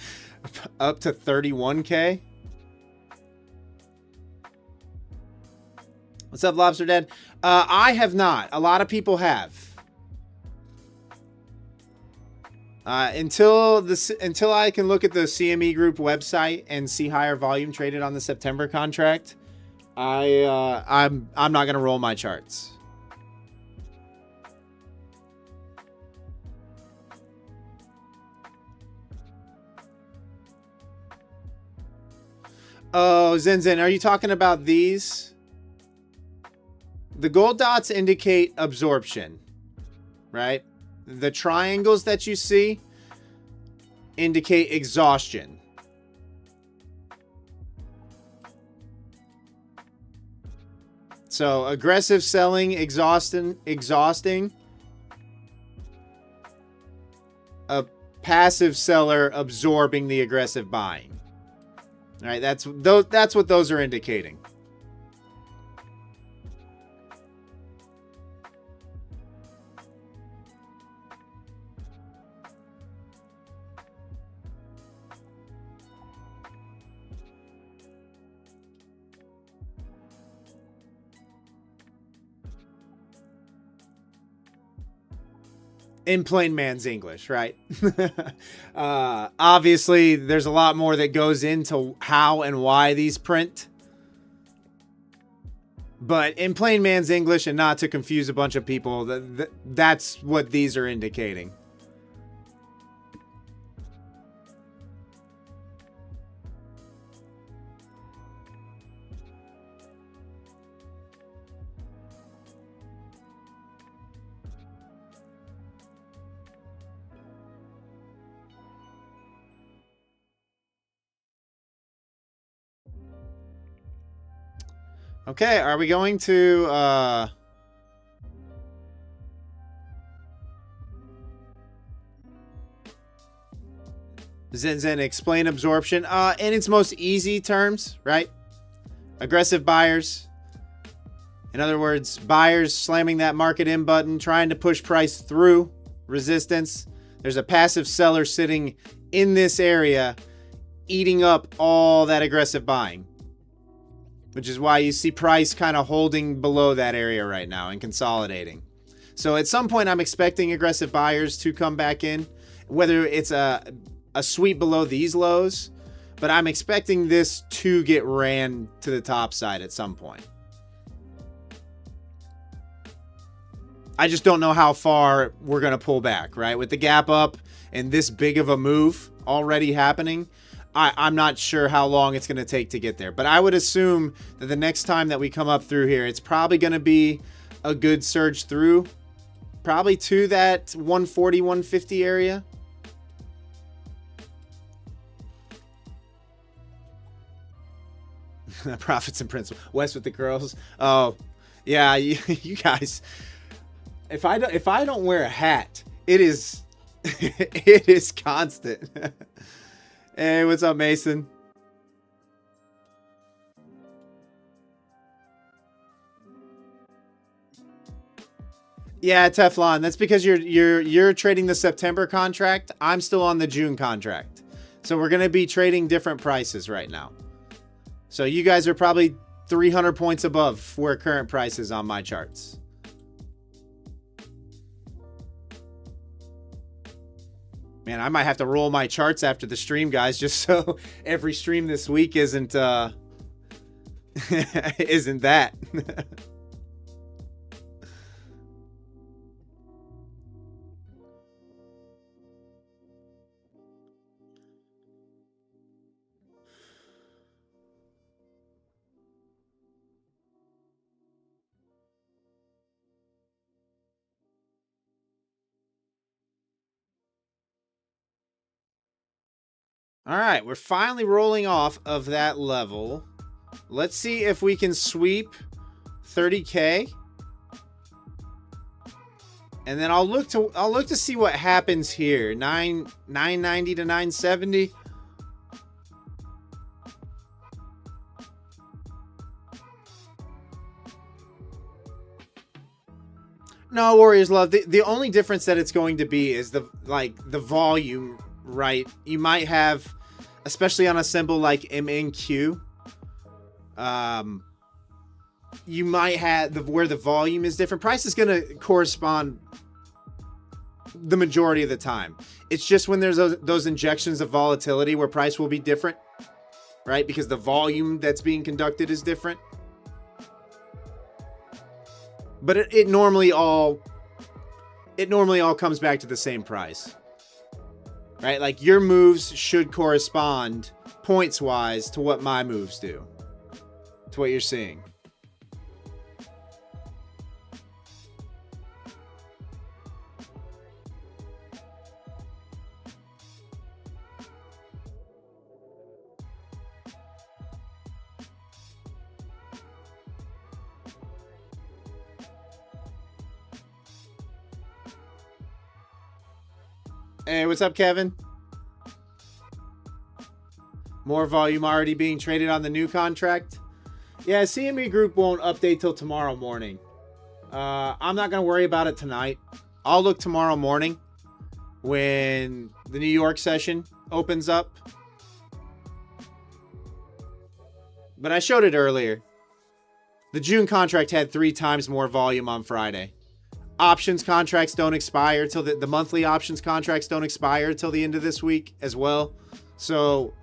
up to 31K. What's up, Lobster Dad? I have not. A lot of people have. Until I can look at the CME Group website and see higher volume traded on the September contract, I'm not gonna roll my charts. Oh, Zen, are you talking about these? The gold dots indicate absorption, right? The triangles that you see indicate exhaustion. So aggressive selling, exhausting. A passive seller absorbing the aggressive buying. All right, that's what those are indicating. In plain man's English, right? Obviously, there's a lot more that goes into how and why these print. But in plain man's English, and not to confuse a bunch of people, that's what these are indicating. Okay, are we going to Zen explain absorption in its most easy terms, right? Aggressive buyers. In other words, buyers slamming that market in button, trying to push price through resistance. There's a passive seller sitting in this area, eating up all that aggressive buying, which is why you see price kind of holding below that area right now and consolidating. So at some point, I'm expecting aggressive buyers to come back in, whether it's a sweep below these lows, but I'm expecting this to get ran to the top side at some point. I just don't know how far we're going to pull back, right? With the gap up and this big of a move already happening, I'm not sure how long it's going to take to get there. But I would assume that the next time that we come up through here, it's probably going to be a good surge through, probably to that 140, 150 area. Profits and principal. West with the girls. Oh, yeah, you guys. If I don't wear a hat, it is it is constant. Hey, what's up, Mason? Yeah, Teflon. That's because you're trading the September contract. I'm still on the June contract. So we're going to be trading different prices right now. So you guys are probably 300 points above where current price is on my charts. Man, I might have to roll my charts after the stream, guys, just so every stream this week isn't isn't that. All right, we're finally rolling off of that level. Let's see if we can sweep 30K. And then I'll look to see what happens here. 990 to 970. No, Warriors Love. The only difference that it's going to be is the volume, right? You might have, especially on a symbol like MNQ, you might have where the volume is different. Price is going to correspond the majority of the time. It's just when there's those injections of volatility where price will be different, right? Because the volume that's being conducted is different. But it normally all comes back to the same price, right? Like your moves should correspond points wise to what my moves do, to what you're seeing. Hey, what's up, Kevin? More volume already being traded on the new contract. Yeah, CME Group won't update till tomorrow morning. I'm not going to worry about it tonight. I'll look tomorrow morning when the New York session opens up. But I showed it earlier. The June contract had 3 times more volume on Friday. Options contracts don't expire till the monthly options contracts don't expire till the end of this week as well. So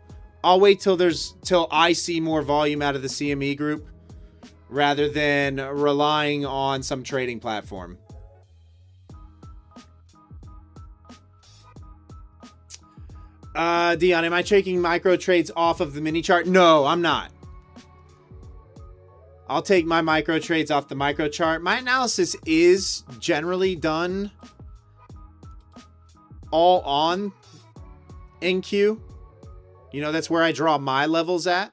I'll wait till I see more volume out of the CME Group rather than relying on some trading platform. Dion, am I taking micro trades off of the mini chart? No, I'm not. I'll take my micro trades off the micro chart. My analysis is generally done all on NQ. You know, that's where I draw my levels at.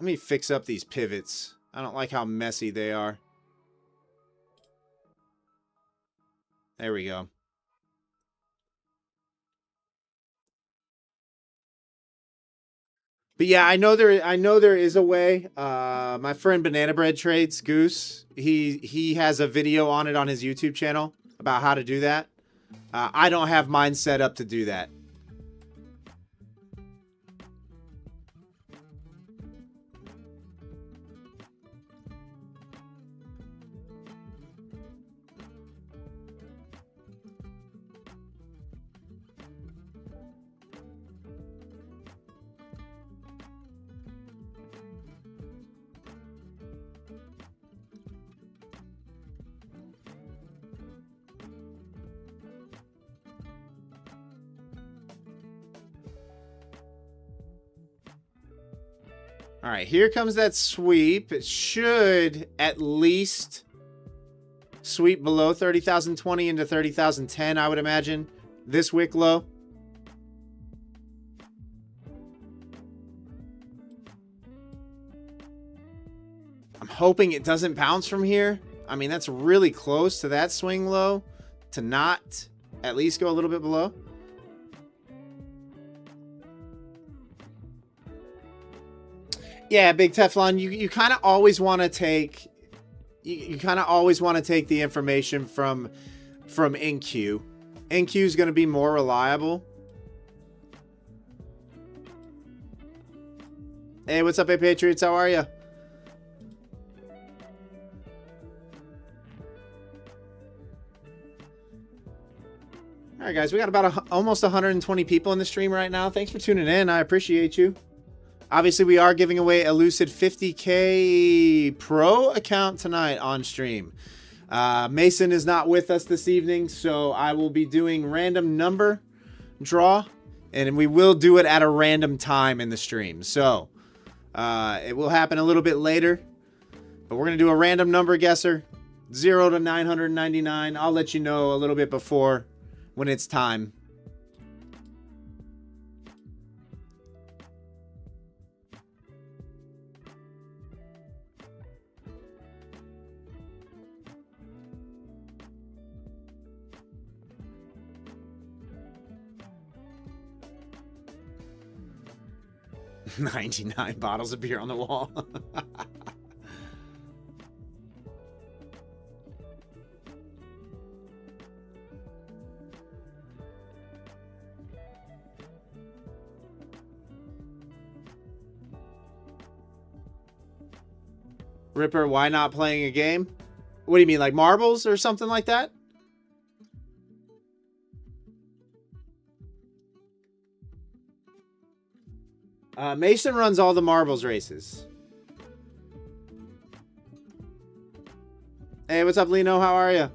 Let me fix up these pivots. I don't like how messy they are. There we go. But yeah, I know there is a way. My friend Banana Bread Trades, Goose, he has a video on it on his YouTube channel about how to do that. I don't have mine set up to do that. All right, here comes that sweep. It should at least sweep below 30,020 into 30,010, I would imagine. This wick low. I'm hoping it doesn't bounce from here. I mean, that's really close to that swing low to not at least go a little bit below. Yeah, Big Teflon, you kind of always want to take you kind of always want to take the information from NQ. NQ is going to be more reliable. Hey, what's up, hey Patriots? How are you? All right, guys, we got about almost 120 people in the stream right now. Thanks for tuning in. I appreciate you. Obviously, we are giving away a Lucid 50K Pro account tonight on stream. Mason is not with us this evening, so I will be doing random number draw, and we will do it at a random time in the stream. So it will happen a little bit later, but we're going to do a random number guesser, 0 to 999. I'll let you know a little bit before when it's time. $99 bottles of beer on the wall. Ripper, why not playing a game? What do you mean, like marbles or something like that? Mason runs all the marbles races. Hey, what's up, Lino? How are you?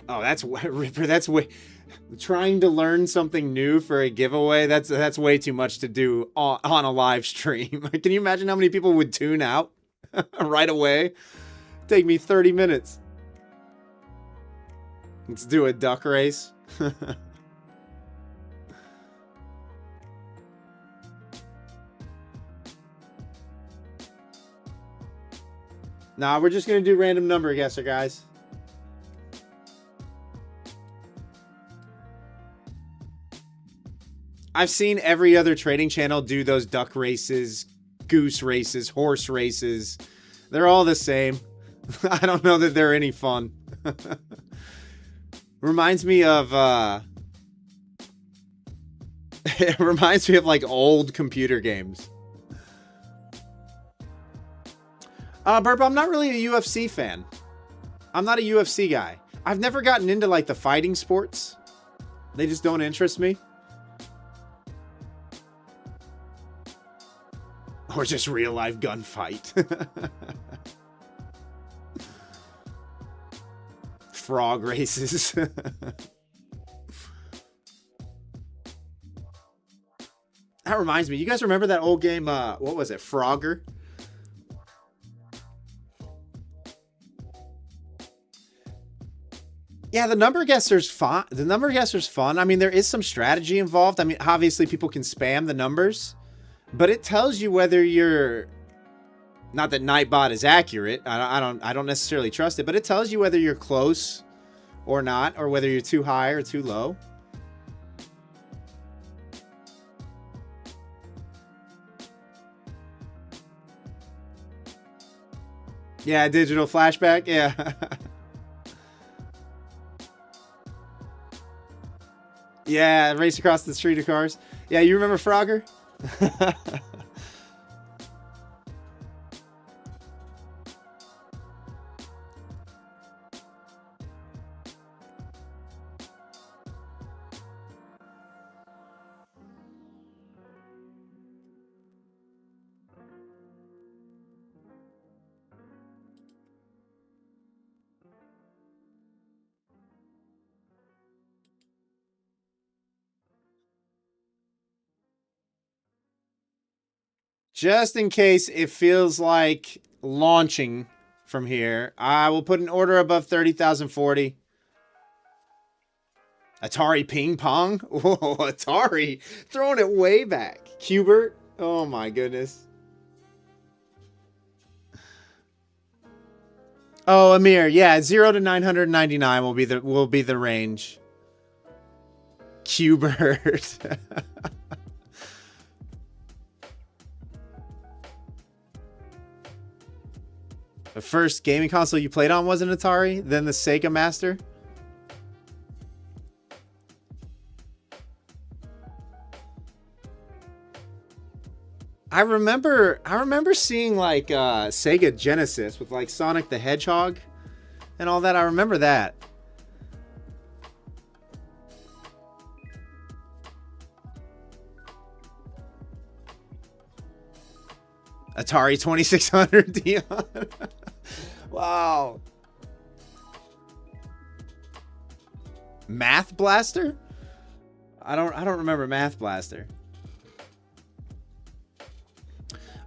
Oh, that's Ripper. That's way. Trying to learn something new for a giveaway. That's way too much to do on a live stream. Can you imagine how many people would tune out right away? Take me 30 minutes. Let's do a duck race. Nah, we're just gonna do random number guesser, guys. I've seen every other trading channel do those duck races, goose races, horse races. They're all the same. I don't know that they're any fun. Reminds me of it reminds me of like old computer games. Burp, I'm not really a UFC fan. I'm not a UFC guy. I've never gotten into like the fighting sports. They just don't interest me. Or just real life gunfight. Frog races. That reminds me. You guys remember that old game, what was it? Frogger? Yeah, the number guesser's fun. The number guesser's fun. I mean, there is some strategy involved. I mean, obviously people can spam the numbers, but it tells you whether you're, not that Nightbot is accurate. I don't necessarily trust it, but it tells you whether you're close or not, or whether you're too high or too low. Yeah, digital flashback. Yeah. Yeah, race across the street of cars. Yeah, you remember Frogger? Just in case it feels like launching from here, I will put an order above 30,040. Atari Ping Pong? Whoa, Atari. Throwing it way back. Qbert? Oh my goodness. Oh, Amir. Yeah, 0 to 999 will be the range. Qbert. The first gaming console you played on was an Atari, then the Sega Master. I remember seeing like Sega Genesis with like Sonic the Hedgehog and all that. I remember that. Atari 2600 Dion. Wow. Math Blaster? I don't remember Math Blaster.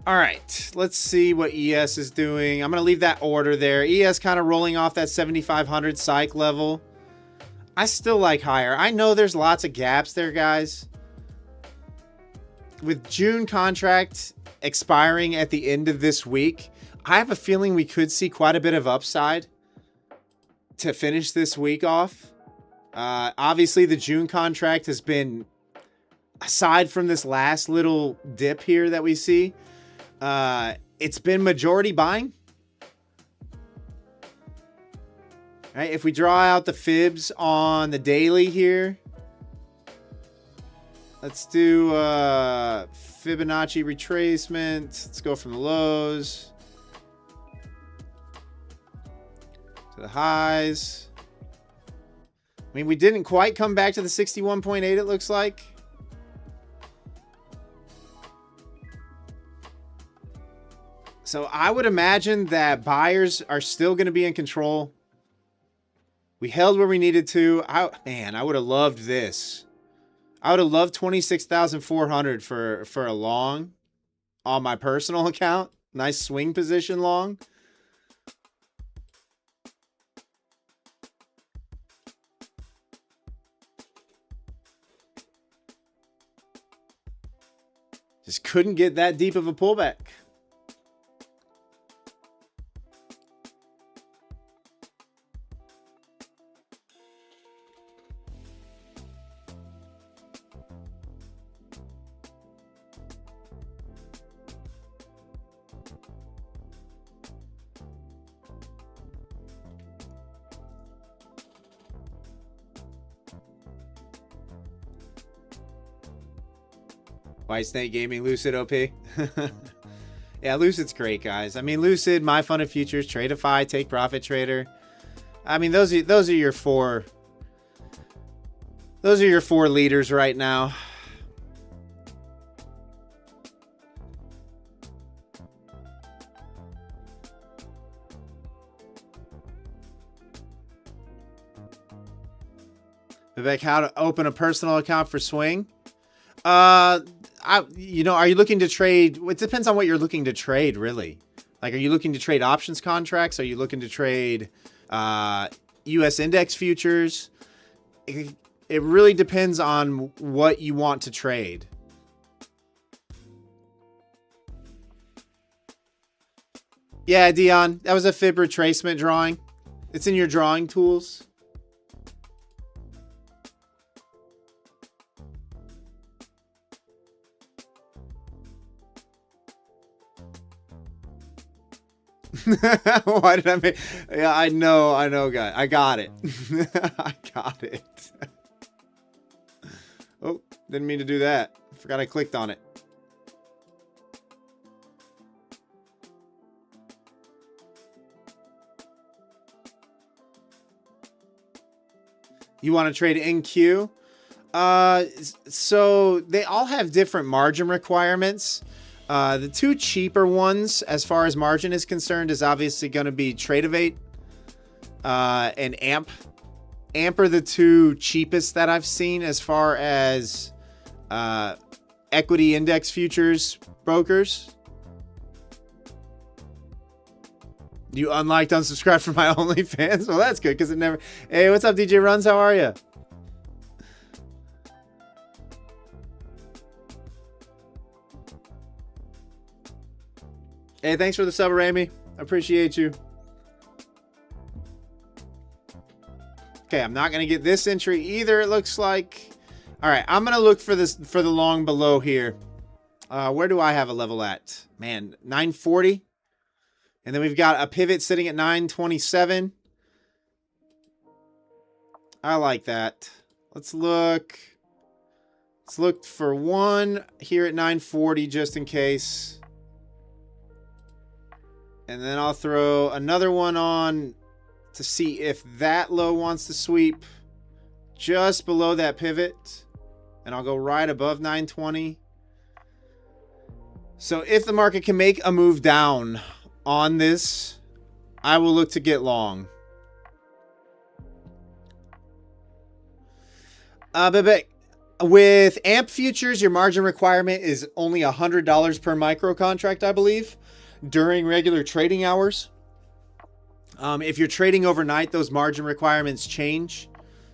All right, let's see what ES is doing. I'm going to leave that order there. ES kind of rolling off that 7,500 psych level. I still like higher. I know there's lots of gaps there, guys. With June contract expiring at the end of this week, I have a feeling we could see quite a bit of upside to finish this week off. Obviously, the June contract has been, aside from this last little dip here that we see, it's been majority buying. Right, if we draw out the fibs on the daily here, let's do Fibonacci retracement. Let's go from the lows to the highs. I mean, we didn't quite come back to the 61.8, it looks like. So I would imagine that buyers are still going to be in control. We held where we needed to. Man, I would have loved this. I would have loved 26,400 for a long on my personal account. Nice swing position long. Just couldn't get that deep of a pullback. White Snake Gaming, Lucid OP. Yeah, Lucid's great, guys. I mean, Lucid, My Fun of Futures, Tradeify, Take Profit Trader. I mean, those are your four. Those are your four leaders right now. Vivek, how to open a personal account for swing? You know, are you looking to trade? It depends on what you're looking to trade, really. Like, are you looking to trade options contracts? Are you looking to trade U.S. index futures? It really depends on what you want to trade. Yeah, Dion, that was a fib retracement drawing. It's in your drawing tools. Why did I make? Yeah, I know, guy. I got it. I got it. Oh, didn't mean to do that. Forgot I clicked on it. You want to trade NQ? So they all have different margin requirements. The two cheaper ones, as far as margin is concerned, is obviously going to be Tradeivate and AMP. AMP are the two cheapest that I've seen as far as equity index futures brokers. You unliked, unsubscribed from my OnlyFans? Well, that's good because it never... Hey, what's up, DJ Runs? How are you? Hey, thanks for the sub, Ramy. I appreciate you. Okay, I'm not going to get this entry either, it looks like. All right, I'm going to look for this for the long below here. Where do I have a level at? Man, 940. And then we've got a pivot sitting at 927. I like that. Let's look. Let's look for one here at 940 just in case. And then I'll throw another one on to see if that low wants to sweep just below that pivot. And I'll go right above 920. So if the market can make a move down on this, I will look to get long. But with AMP futures, your margin requirement is only $100 per micro contract, I believe, during regular trading hours. If you're trading overnight, those margin requirements change.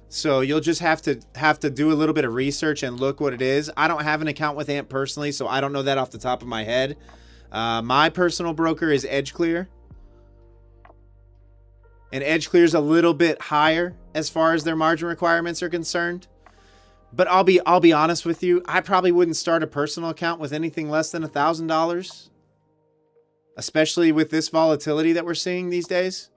So you'll just have to do a little bit of research and look what it is. I don't have an account with AMP personally, so I don't know that off the top of my head. My personal broker is EdgeClear. And EdgeClear is a little bit higher as far as their margin requirements are concerned. But I'll be honest with you, I probably wouldn't start a personal account with anything less than $1,000. Especially with this volatility that we're seeing these days.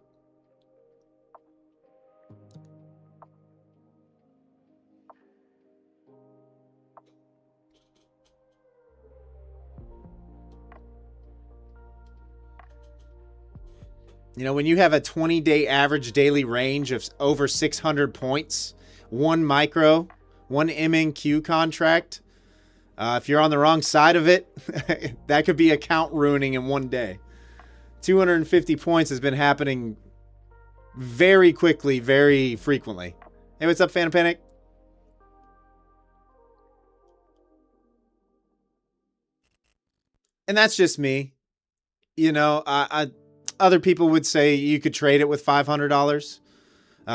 You know, when you have a 20-day average daily range of over 600 points, one micro, one MNQ contract, if you're on the wrong side of it, that could be account ruining in one day. 250 points has been happening very quickly, very frequently. Hey, what's up, Phantom Panic? And that's just me. You know, other people would say you could trade it with $500.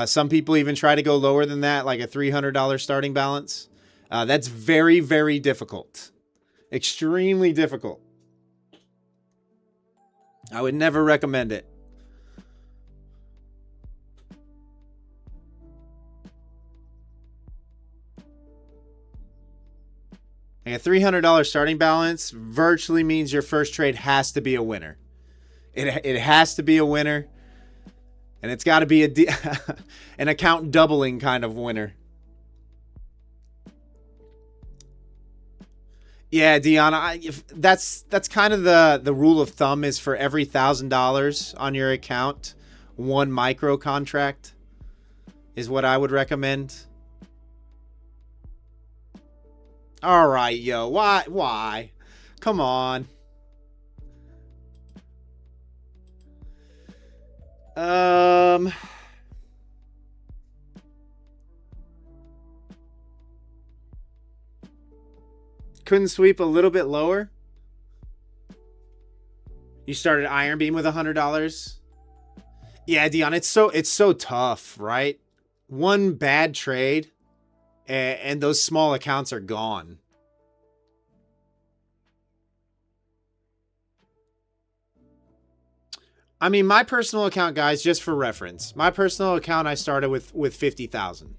Some people even try to go lower than that, like a $300 starting balance. That's very, very difficult. Extremely difficult. I would never recommend it. Like a $300 starting balance virtually means your first trade has to be a winner. It has to be a winner. And it's got to be an account doubling kind of winner. Yeah, Deanna, that's kind of the rule of thumb is for every $1,000 on your account, one micro contract is what I would recommend. All right, yo. Why? Come on. Couldn't sweep a little bit lower. You started Iron Beam with $100. Yeah, Dion, it's so tough, right? One bad trade and those small accounts are gone. I mean, my personal account, guys, just for reference, my personal account I started with 50,000.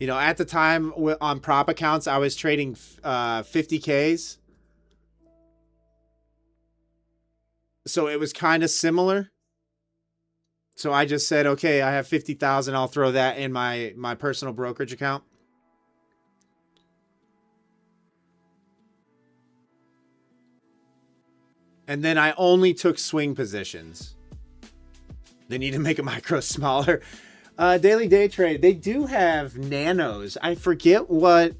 You know, at the time on prop accounts, I was trading 50Ks. So it was kind of similar. So I just said, okay, I have 50,000. I'll throw that in my personal brokerage account. And then I only took swing positions. They need to make a micro smaller. Daily day trade. They do have nanos. I forget what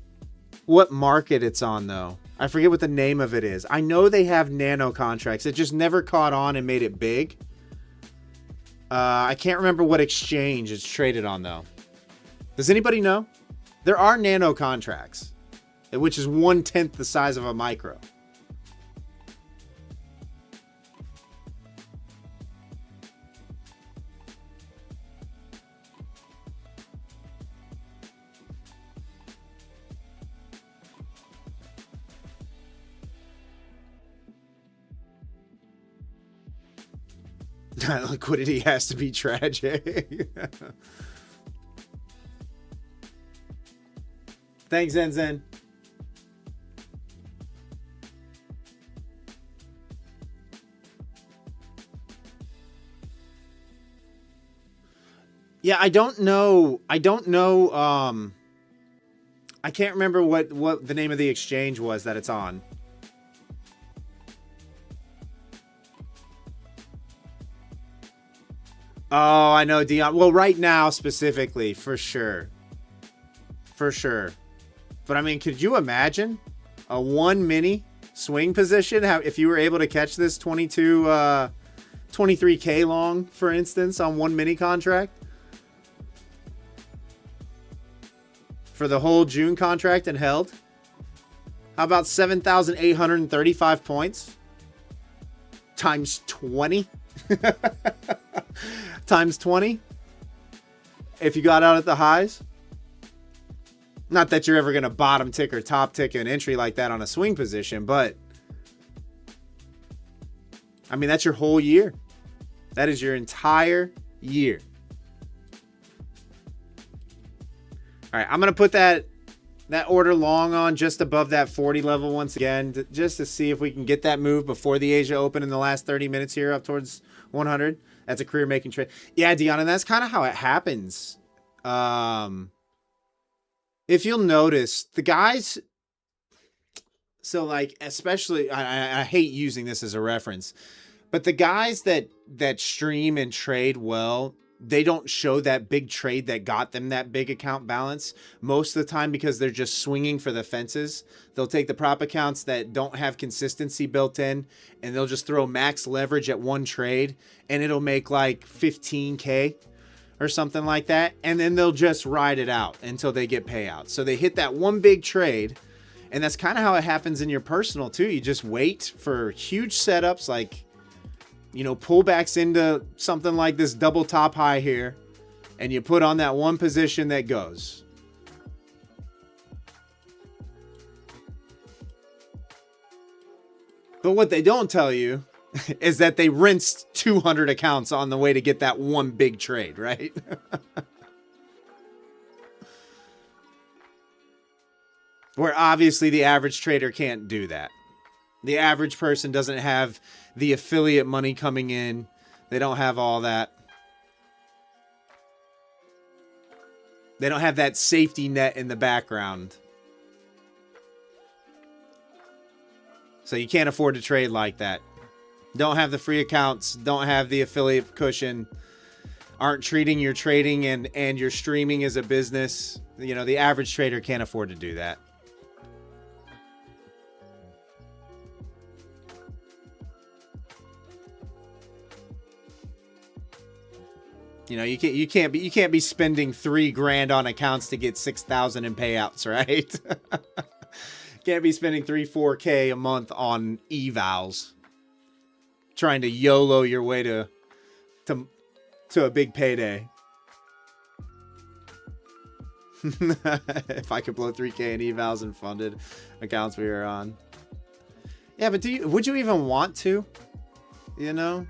market it's on though. I forget what the name of it is. I know they have nano contracts. It just never caught on and made it big. I can't remember what exchange it's traded on though. Does anybody know? There are nano contracts, which is 1/10 the size of a micro. Liquidity has to be tragic. Thanks, Zen. Yeah, I don't know. I can't remember what the name of the exchange was that it's on. Oh, I know, Dion. Well, right now specifically, for sure. For sure. But I mean, could you imagine a 1 mini swing position? How if you were able to catch this 23K long, for instance, on 1 mini contract? For the whole June contract and held? How about 7,835 points? Times 20? Times 20 if you got out at the highs. Not that you're ever going to bottom tick or top tick an entry like that on a swing position, but I mean, that's your whole year. That is your entire year. All right, I'm going to put that order long on just above that 40 level once again, just to see if we can get that move before the Asia Open in the last 30 minutes here up towards 100. That's a career-making trade. Yeah, Dion, and that's kind of how it happens. If you'll notice, the guys... So, like, especially... I hate using this as a reference. But the guys that stream and trade well, they don't show that big trade that got them that big account balance most of the time because they're just swinging for the fences. They'll take the prop accounts that don't have consistency built in and they'll just throw max leverage at one trade and it'll make like 15K or something like that. And then they'll just ride it out until they get payouts. So they hit that one big trade. And that's kind of how it happens in your personal too. You just wait for huge setups like, you know, pullbacks into something like this double top high here, and you put on that one position that goes. But what they don't tell you is that they rinsed 200 accounts on the way to get that one big trade, right? Where obviously the average trader can't do that. The average person doesn't have the affiliate money coming in. They don't have all that. They don't have that safety net in the background. So you can't afford to trade like that. Don't have the free accounts. Don't have the affiliate cushion. Aren't treating your trading and your streaming as a business. You know, the average trader can't afford to do that. You know, you can't be spending $3,000 on accounts to get 6,000 in payouts, right? Can't be spending 3-4K a month on evals, trying to YOLO your way to a big payday. If I could blow 3K in evals and funded accounts we were on. Yeah, but would you even want to? You know?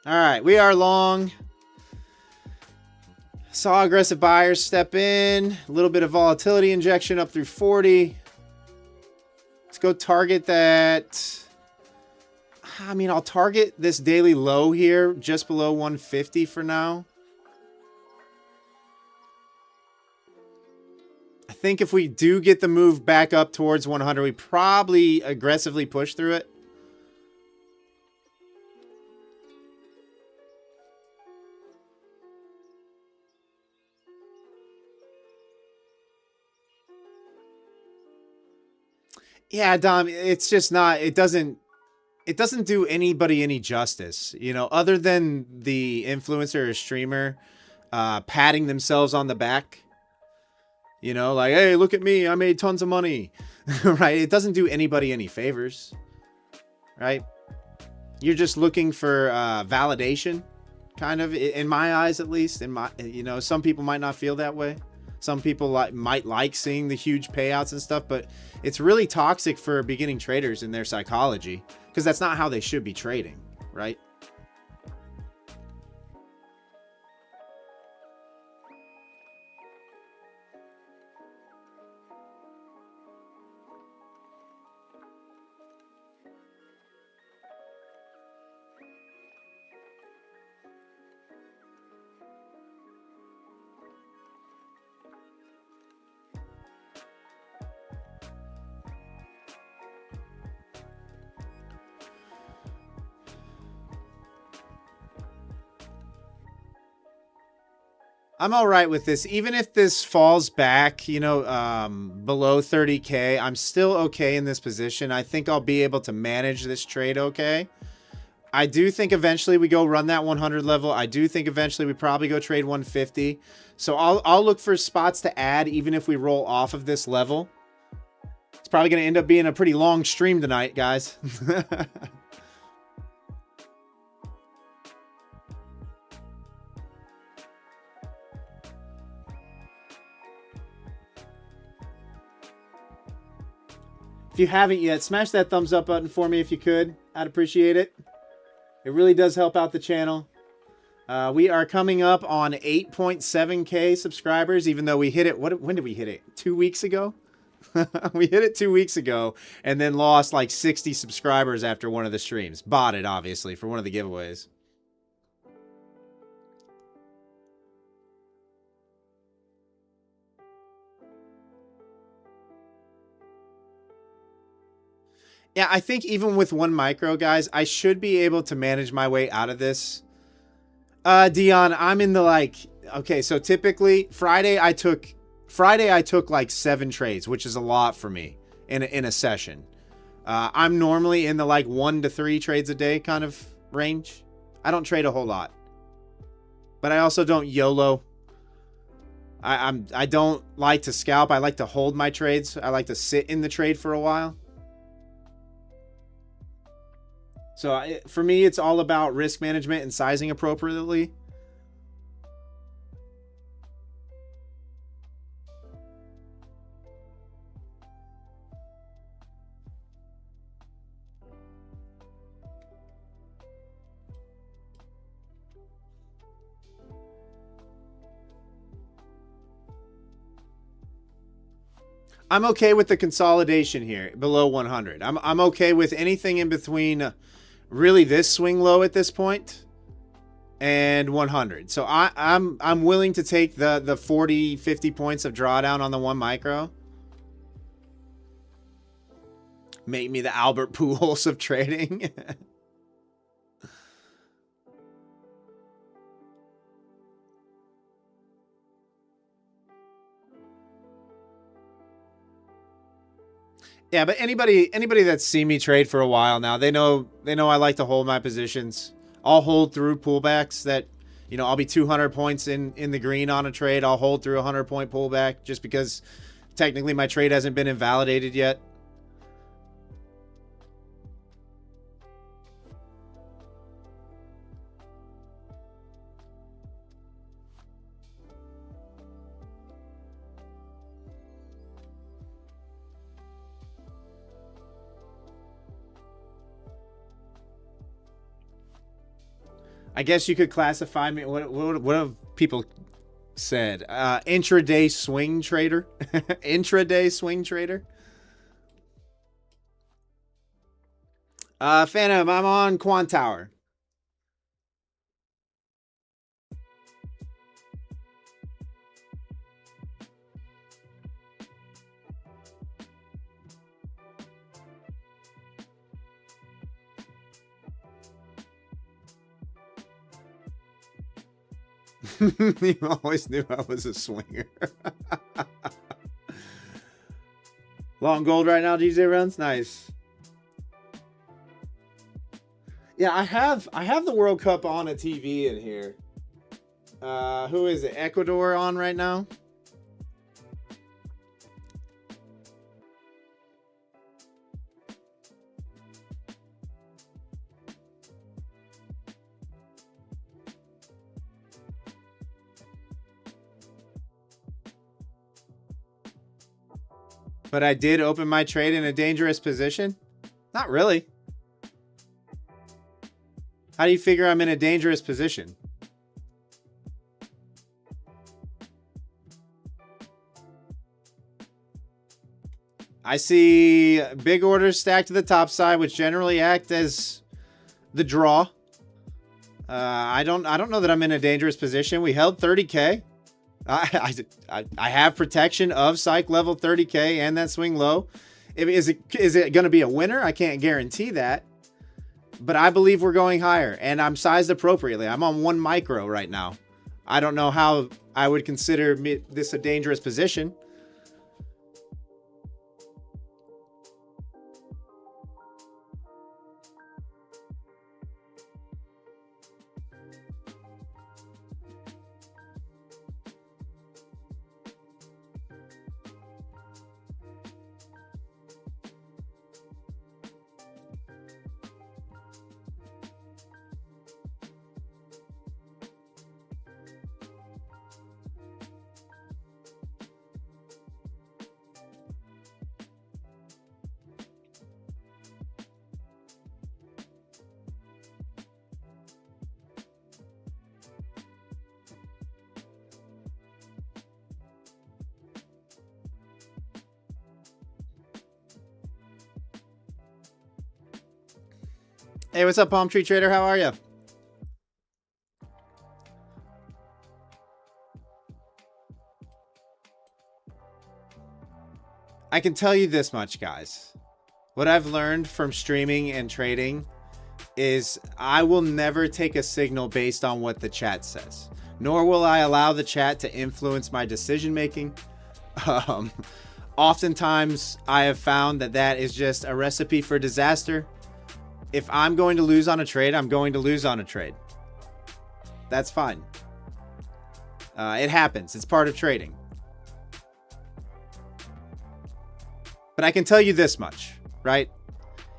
All right, we are long. Saw aggressive buyers step in. A little bit of volatility injection up through 40. Let's go target that. I mean, I'll target this daily low here just below 150 for now. I think if we do get the move back up towards 100, we probably aggressively push through it. Yeah, Dom, it's just not, it doesn't do anybody any justice, you know, other than the influencer or streamer patting themselves on the back, you know, like, hey, look at me, I made tons of money, right? It doesn't do anybody any favors, right? You're just looking for validation, kind of, in my eyes, at least. In my, you know, some people might not feel that way. Some people might like seeing the huge payouts and stuff, but it's really toxic for beginning traders in their psychology because that's not how they should be trading, right? I'm all right with this. Even if this falls back, you know, below 30K, I'm still okay in this position. I think I'll be able to manage this trade okay. I do think eventually we go run that 100 level. I do think eventually we probably go trade 150. So I'll look for spots to add even if we roll off of this level. It's probably going to end up being a pretty long stream tonight, guys. If you haven't yet, smash that thumbs up button for me if you could. I'd appreciate it. It really does help out the channel. We are coming up on 8.7K subscribers, even though we hit it. When did we hit it? 2 weeks ago? We hit it 2 weeks ago and then lost like 60 subscribers after one of the streams. Botted, obviously, for one of the giveaways. Yeah, I think even with 1 micro, guys, I should be able to manage my way out of this. Dion, I'm in the like, okay, so typically Friday I took like 7 trades, which is a lot for me in a session. I'm normally in the like 1 to 3 trades a day kind of range. I don't trade a whole lot, but I also don't YOLO. I don't like to scalp. I like to hold my trades. I like to sit in the trade for a while. So for me, it's all about risk management and sizing appropriately. I'm okay with the consolidation here below 100. I'm okay with anything in between really this swing low at this point and 100. So I'm willing to take the 40, 50 points of drawdown on the 1 micro. Make me the Albert Pujols of trading. Yeah, but anybody that's seen me trade for a while now, they know I like to hold my positions. I'll hold through pullbacks that, you know, I'll be 200 points in the green on a trade. I'll hold through a 100-point pullback just because technically my trade hasn't been invalidated yet. I guess you could classify me. What have people said? Intraday swing trader. Intraday swing trader. Phantom, I'm on Quant Tower. You always knew I was a swinger. Long gold right now, DJ runs. Nice. Yeah, I have the World Cup on a TV in here. Who is it? Ecuador on right now? But I did open my trade in a dangerous position? Not really. How do you figure I'm in a dangerous position? I see big orders stacked to the top side, which generally act as the draw. I don't know that I'm in a dangerous position. We held 30K. I have protection of psych level 30K and that swing low. Is it going to be a winner? I can't guarantee that. But I believe we're going higher, and I'm sized appropriately. I'm on 1 micro right now. I don't know how I would consider this a dangerous position. Hey, what's up, Palm Tree Trader? How are you? I can tell you this much, guys. What I've learned from streaming and trading is I will never take a signal based on what the chat says, nor will I allow the chat to influence my decision making. Oftentimes, I have found that that is just a recipe for disaster. If I'm going to lose on a trade, I'm going to lose on a trade. That's fine. It happens. It's part of trading. But I can tell you this much, right?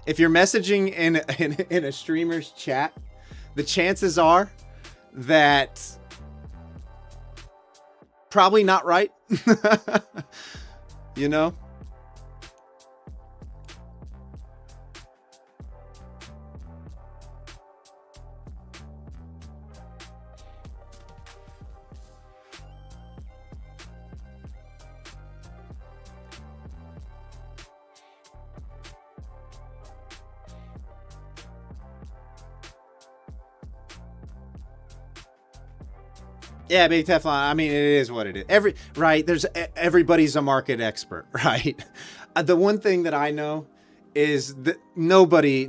If you're messaging in a streamer's chat, the chances are that probably not right. You know? Yeah, Big Teflon. I mean, it is what it is. Everybody's a market expert, right? The one thing that I know is that nobody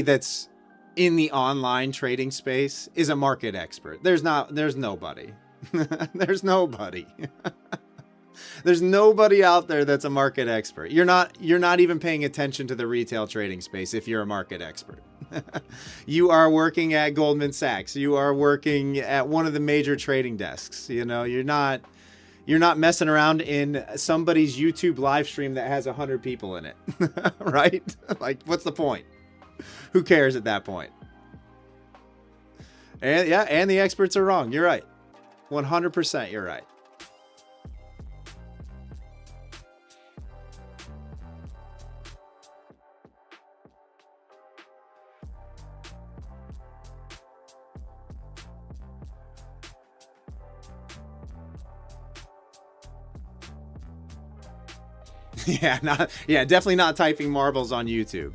that's in the online trading space is a market expert. There's nobody. There's nobody. There's nobody out there that's a market expert. You're not even paying attention to the retail trading space if you're a market expert. You are working at Goldman Sachs. You are working at one of the major trading desks. You know, you're not messing around in somebody's YouTube live stream that has 100 people in it. Right? Like, what's the point? Who cares at that point? And yeah, and the experts are wrong. You're right. 100% you're right. Yeah, definitely not typing marbles on YouTube.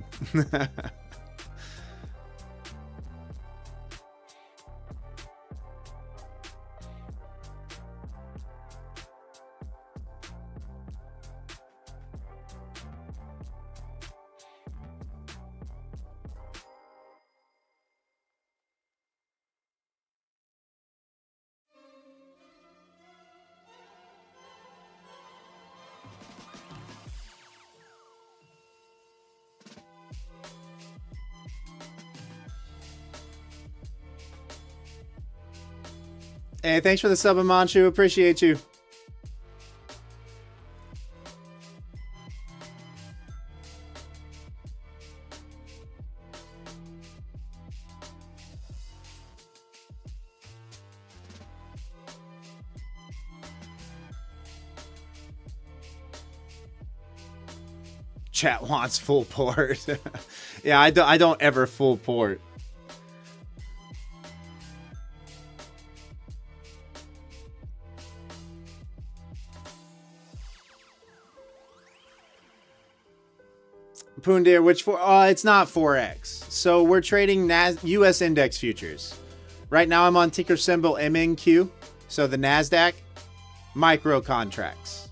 Hey, thanks for the sub, Amanchu. Appreciate you. Chat wants full port. Yeah, I don't ever full port. Poondeer, which it's not 4X. So we're trading US index futures. Right now I'm on ticker symbol MNQ. So the Nasdaq micro contracts.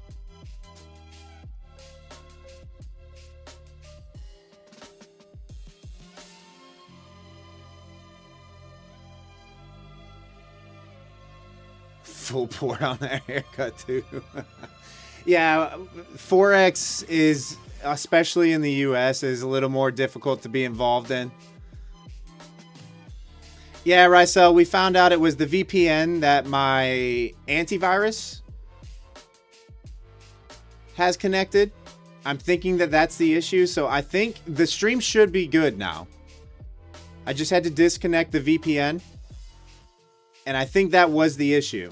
Full port on that haircut too. Yeah, 4X is, especially in the US, is a little more difficult to be involved in. Yeah, Rysel, we found out it was the VPN that my antivirus has connected. I'm thinking that that's the issue, so I think the stream should be good now. I just had to disconnect the VPN, and I think that was the issue.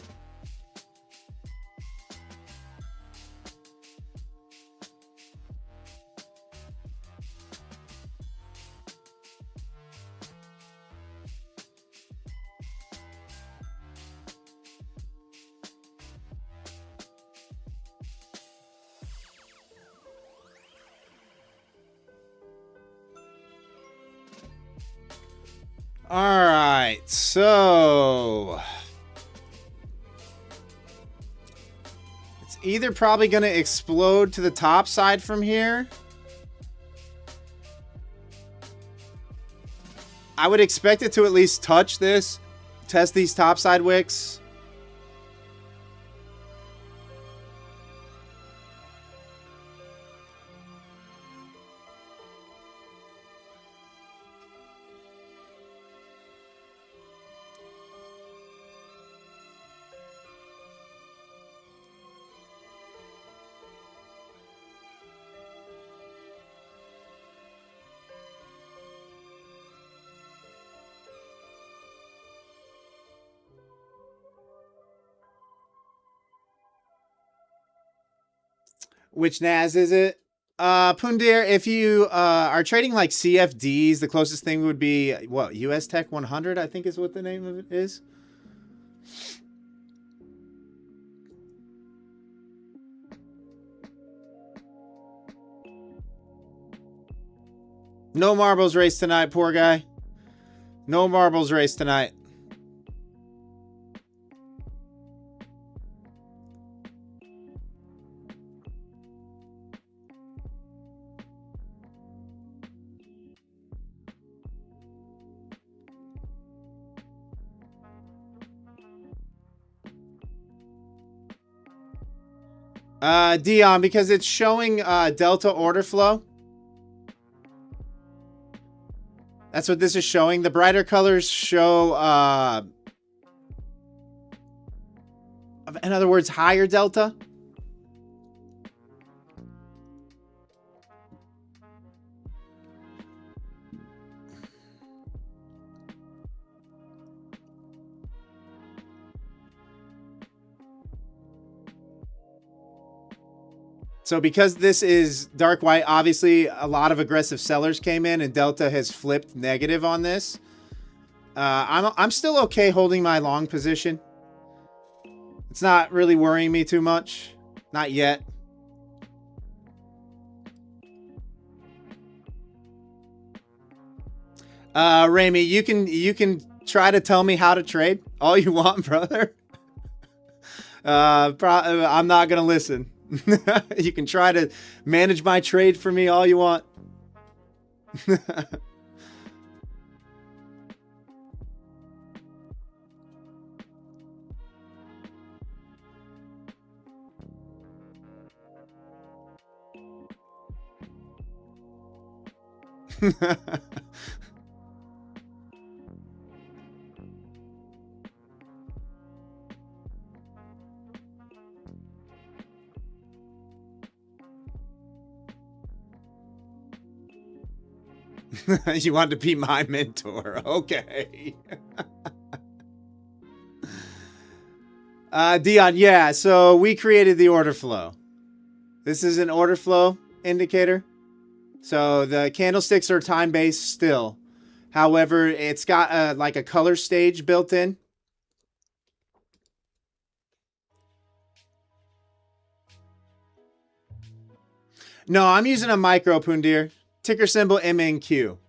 All right, so it's either probably going to explode to the top side from here, I would expect it to at least touch this, test these topside wicks. Which NAS is it? Pundir, if you are trading like CFDs, the closest thing would be, what, US Tech 100, I think is what the name of it is. No marbles race tonight, poor guy. No marbles race tonight. Dion, because it's showing delta order flow. That's what this is showing. The brighter colors show, in other words, higher delta. So because this is dark white, obviously a lot of aggressive sellers came in and Delta has flipped negative on this. I'm still okay holding my long position. It's not really worrying me too much. Not yet. Ramy, you can try to tell me how to trade all you want, brother. I'm not gonna listen. You can try to manage my trade for me all you want. You want to be my mentor. Okay. Dion, yeah, so we created the order flow. This is an order flow indicator. So the candlesticks are time-based still. However, it's got like a color stage built in. No, I'm using a micro, Pundir. Ticker symbol MNQ.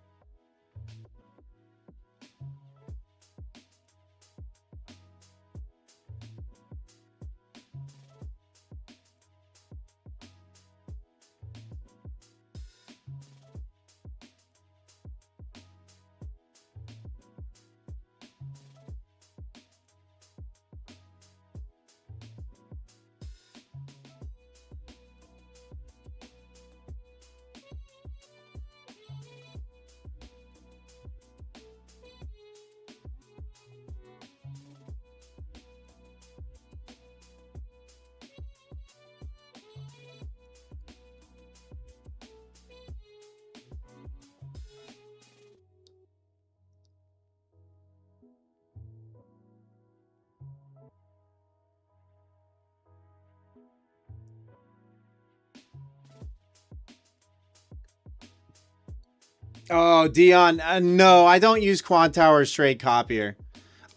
Oh, Dion, no, I don't use Quant Towers Trade Copier.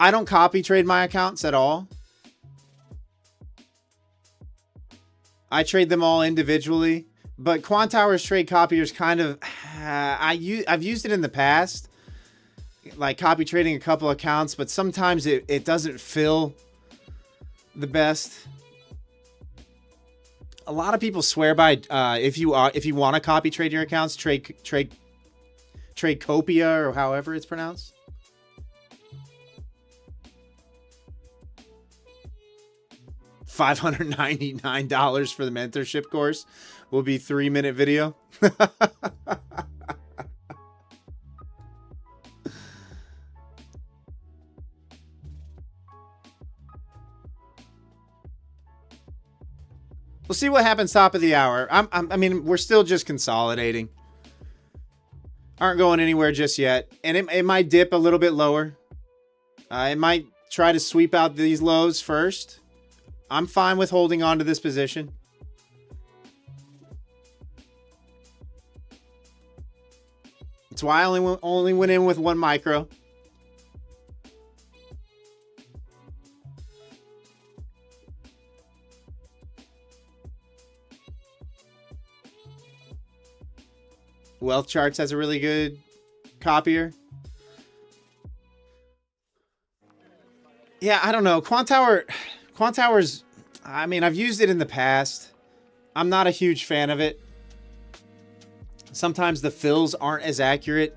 I don't copy trade my accounts at all. I trade them all individually, but Quant Towers Trade Copier is kind of, I've used it in the past, like copy trading a couple accounts, but sometimes it doesn't feel the best. A lot of people swear by if you want to copy trade your accounts, trade Tracopia, or however it's pronounced. $599 for the mentorship course will be 3-minute video. We'll see what happens top of the hour. I mean, we're still just consolidating. Aren't going anywhere just yet. And it might dip a little bit lower. It might try to sweep out these lows first. I'm fine with holding on to this position. That's why I only went in with 1 micro. Wealth Charts has a really good copier. Yeah, I don't know. Quantower's, I mean, I've used it in the past. I'm not a huge fan of it. Sometimes the fills aren't as accurate.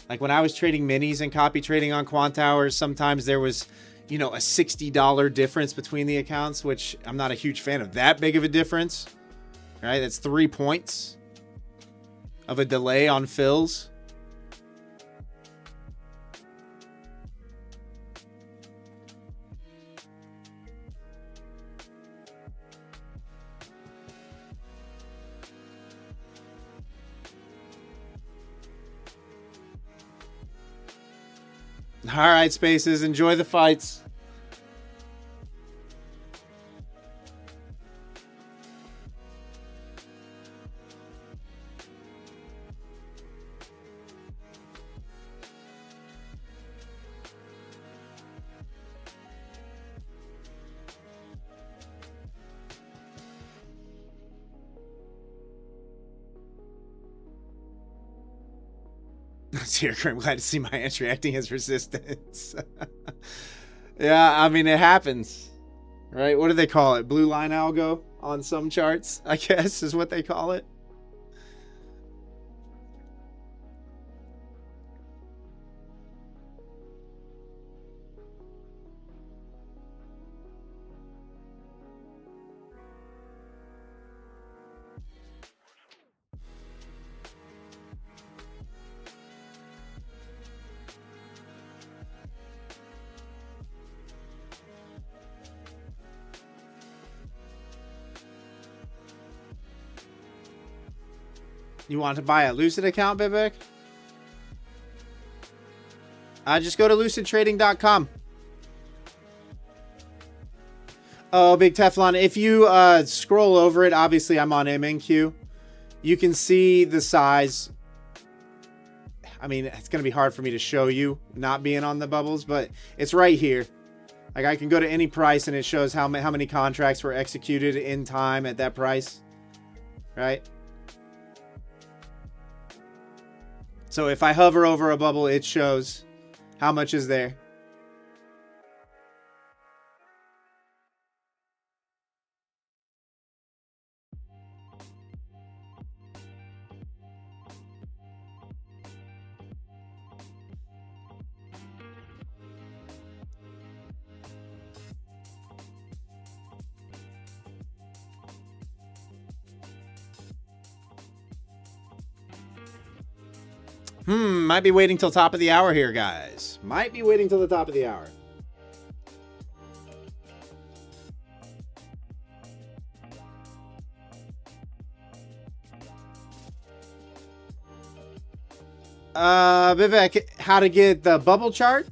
Like when I was trading minis and copy trading on Quantowers, sometimes there was, you know, a $60 difference between the accounts, which I'm not a huge fan of that big of a difference. Right? That's 3 points of a delay on fills. All right, Spaces, enjoy the fights. Here, I'm glad to see my entry acting as resistance. Yeah, I mean, it happens, right? What do they call it? Blue line algo on some charts, I guess, is what they call it. You want to buy a Lucid account, Vivek? Just go to lucidtrading.com. Oh, Big Teflon. If you scroll over it, obviously I'm on MNQ. You can see the size. I mean, it's going to be hard for me to show you not being on the bubbles, but it's right here. Like I can go to any price and it shows how many contracts were executed in time at that price. Right? So if I hover over a bubble, it shows how much is there. Might be waiting till top of the hour here, guys. Might be waiting till the top of the hour. Vivek, how to get the bubble chart?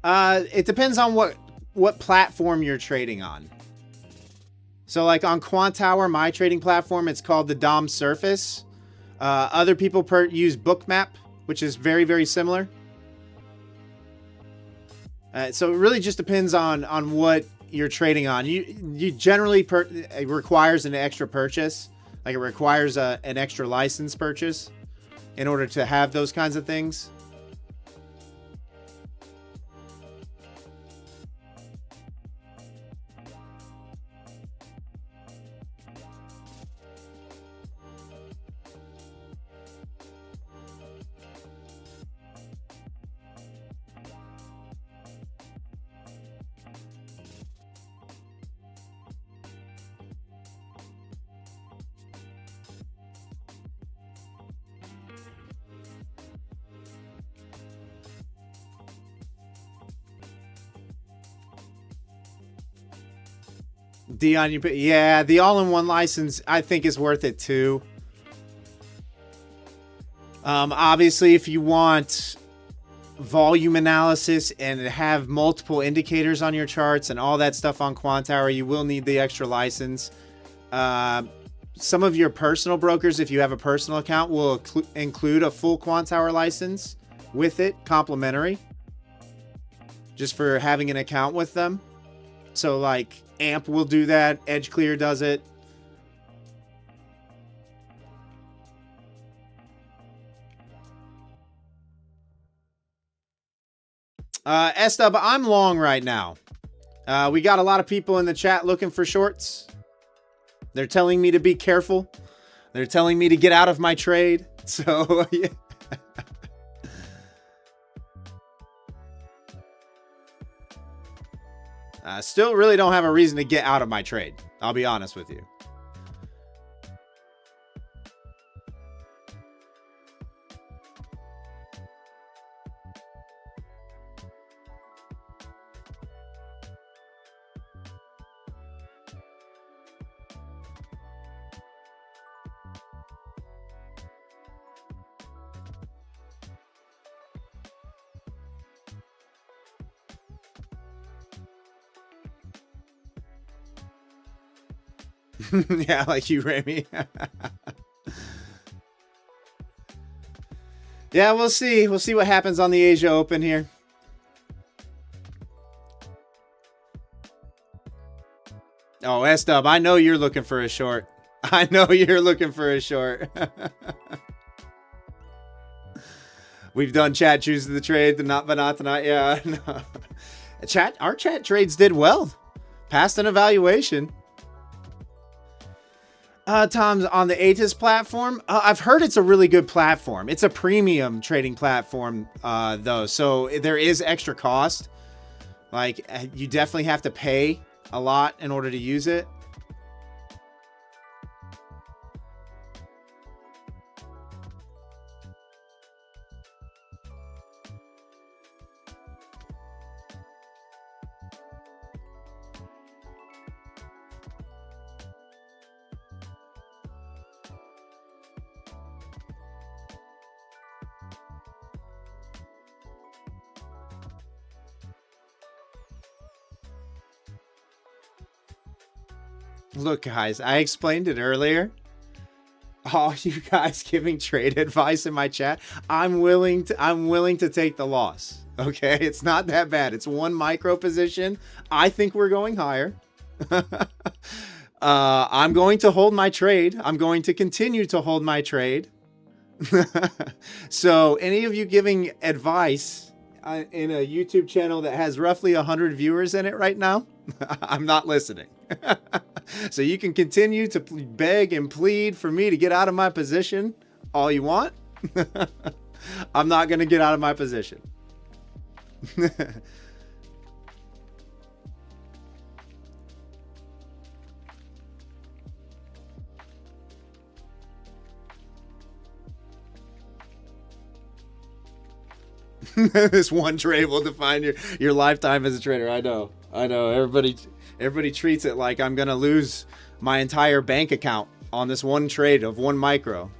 It depends on what platform you're trading on. So like on Quantower, my trading platform, it's called the DOM Surface. Other people use Bookmap, which is very, very similar. So it really just depends on what you're trading on. You generally it requires an extra purchase. Like it requires an extra license purchase in order to have those kinds of things. Dion, yeah, the all-in-one license I think is worth it too. Obviously, if you want volume analysis and have multiple indicators on your charts and all that stuff on Quantower, you will need the extra license. Some of your personal brokers, if you have a personal account, will include a full Quantower license with it, complimentary, just for having an account with them. So like AMP will do that, EdgeClear does it. S-Dub, I'm long right now. We got a lot of people in the chat looking for shorts. They're telling me to be careful. They're telling me to get out of my trade. So, yeah. Still really don't have a reason to get out of my trade. I'll be honest with you. Yeah, like you, Remy. Yeah, we'll see. We'll see what happens on the Asia Open here. Oh, S-Dub, I know you're looking for a short. I know you're looking for a short. We've done chat chooses the trade, but not tonight. Yeah, no. Our chat trades did well. Passed an evaluation. Tom's on the ATIS platform. I've heard it's a really good platform. It's a premium trading platform, though. So there is extra cost. Like, you definitely have to pay a lot in order to use it. Look, guys, I explained it earlier. All you guys giving trade advice in my chat, I'm willing to take the loss. Okay, it's not that bad. It's one micro position. I think we're going higher. I'm going to hold my trade. I'm going to continue to hold my trade. So any of you giving advice in a YouTube channel that has roughly 100 viewers in it right now, I'm not listening. So you can continue to beg and plead for me to get out of my position all you want. I'm not going to get out of my position. This one trade will define your lifetime as a trader. I know. Everybody treats it like I'm gonna lose my entire bank account on this one trade of one micro.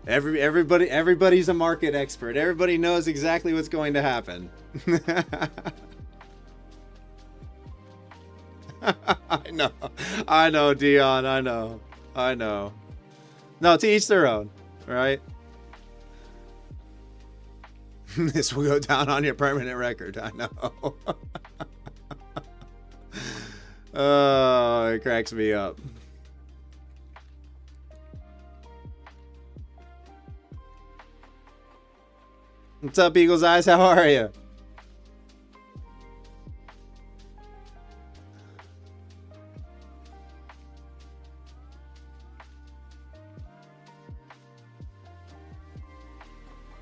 Everybody's a market expert. Everybody knows exactly what's going to happen. I know, Dion. I know. No, to each their own, right? This will go down on your permanent record. I know. Oh, it cracks me up. What's up, Eagle's Eyes? How are you?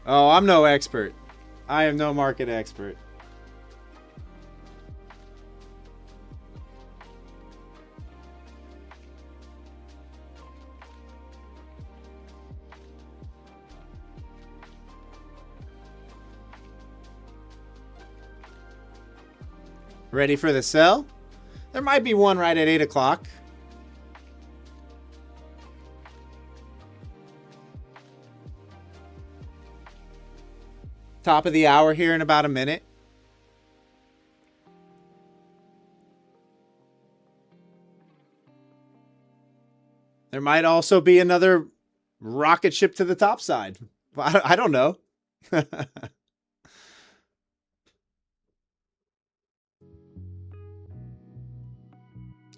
Oh, I'm no expert. I am no market expert. Ready for the sell? There might be one right at 8 o'clock. Top of the hour here in about a minute. There might also be another rocket ship to the top side. I don't know.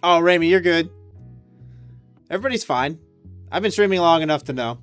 Oh, Ramy, you're good. Everybody's fine. I've been streaming long enough to know.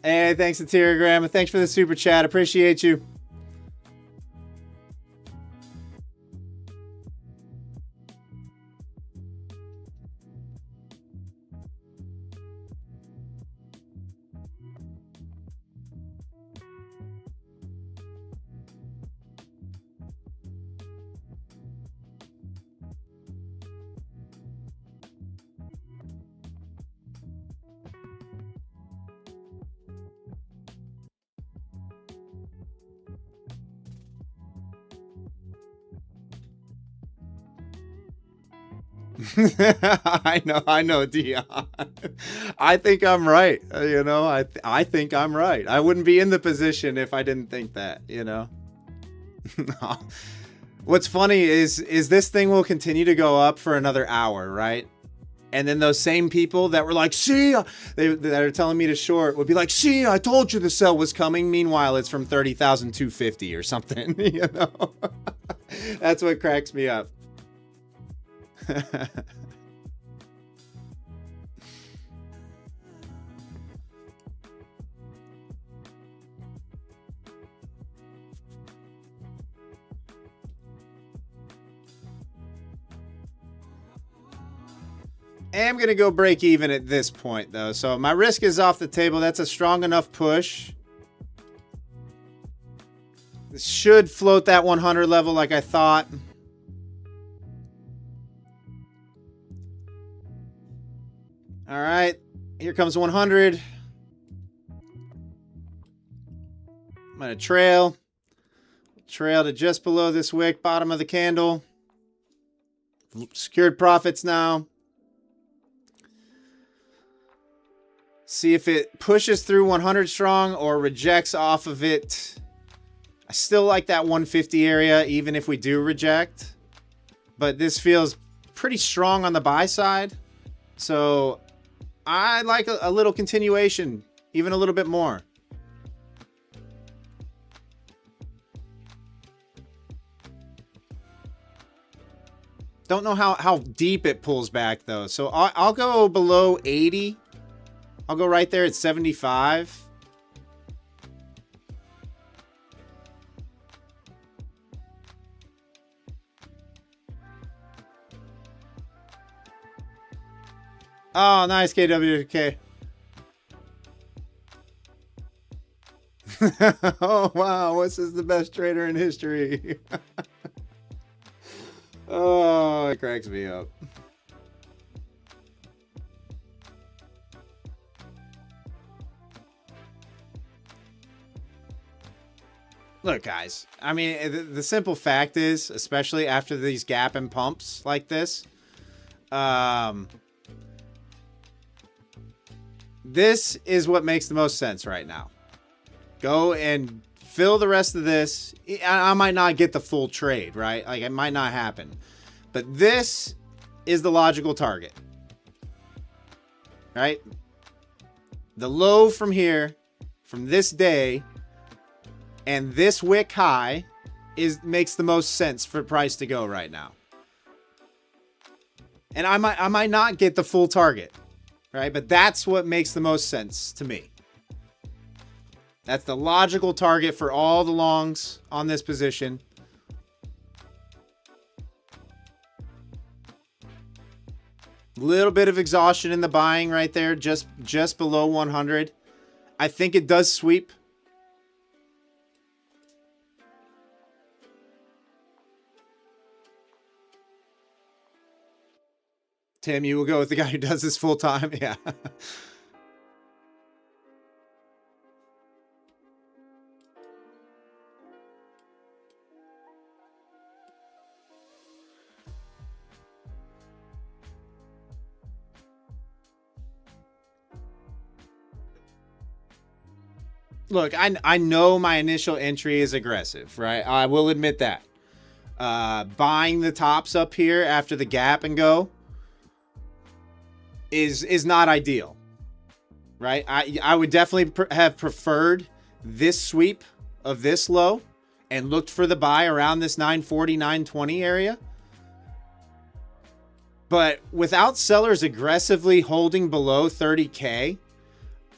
Hey, thanks to Telegram, and thanks for the super chat. Appreciate you. I know, Dion. I think I'm right. You know, I think I'm right. I wouldn't be in the position if I didn't think that, you know. What's funny is this thing will continue to go up for another hour, right? And then those same people that were like, see, that are telling me to short would be like, see, I told you the sell was coming. Meanwhile, it's from 30,250 or something, you know. That's what cracks me up. I'm going to go break even at this point, though. So my risk is off the table. That's a strong enough push. This should float that 100 level like I thought. All right. Here comes 100. I'm going to trail. Trail to just below this wick, bottom of the candle. Secured profits now. See if it pushes through 100 strong or rejects off of it. I still like that 150 area, even if we do reject. But this feels pretty strong on the buy side. So I like a little continuation, even a little bit more. Don't know how deep it pulls back, though. So I'll go below 80. I'll go right there at 75. Oh, nice, KWK. Oh, wow. This is the best trader in history. Oh, it cracks me up. Look, guys, I mean, the simple fact is, especially after these gap and pumps like this, this is what makes the most sense right now. Go and fill the rest of this. I might not get the full trade, right? Like, it might not happen. But this is the logical target, right? The low from here, from this day, and this wick high makes the most sense for price to go right now. And I might not get the full target, right? But that's what makes the most sense to me. That's the logical target for all the longs on this position. Little bit of exhaustion in the buying right there, just below 100. I think it does sweep. Tim, you will go with the guy who does this full time? Yeah. Look, I know my initial entry is aggressive, right? I will admit that. Buying the tops up here after the gap and go is not ideal, right? I would definitely have preferred this sweep of this low and looked for the buy around this 940, 920 area. But without sellers aggressively holding below 30K,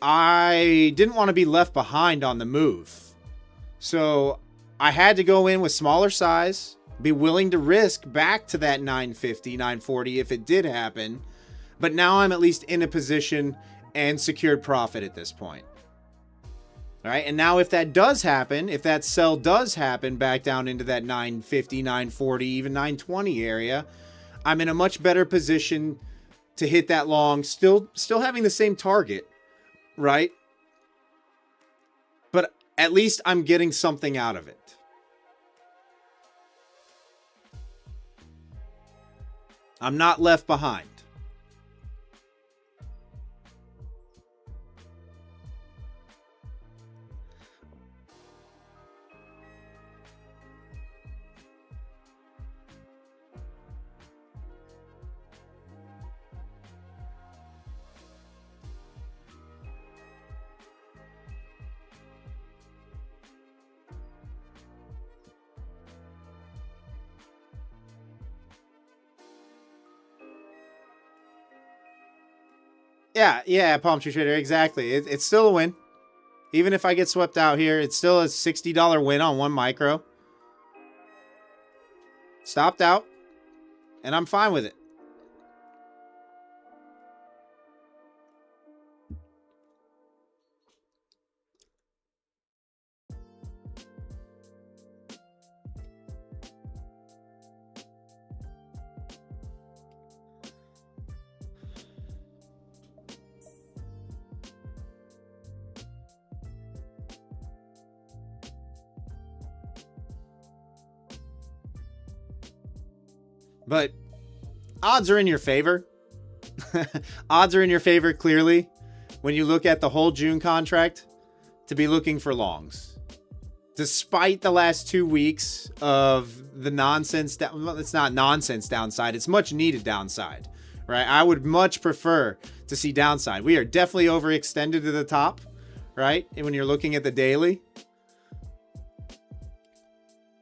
I didn't want to be left behind on the move. So I had to go in with smaller size, be willing to risk back to that 950, 940 if it did happen. But now I'm at least in a position and secured profit at this point. All right. And now if that does happen, if that sell does happen back down into that 950, 940, even 920 area, I'm in a much better position to hit that long, still having the same target. Right? But at least I'm getting something out of it. I'm not left behind. Yeah, Palm Tree Trader, exactly. It's still a win. Even if I get swept out here, it's still a $60 win on one micro. Stopped out, and I'm fine with it. But odds are in your favor. Odds are in your favor, clearly, when you look at the whole June contract, to be looking for longs. Despite the last 2 weeks of the nonsense, well, it's not nonsense downside, it's much needed downside, right? I would much prefer to see downside. We are definitely overextended to the top, right? And when you're looking at the daily.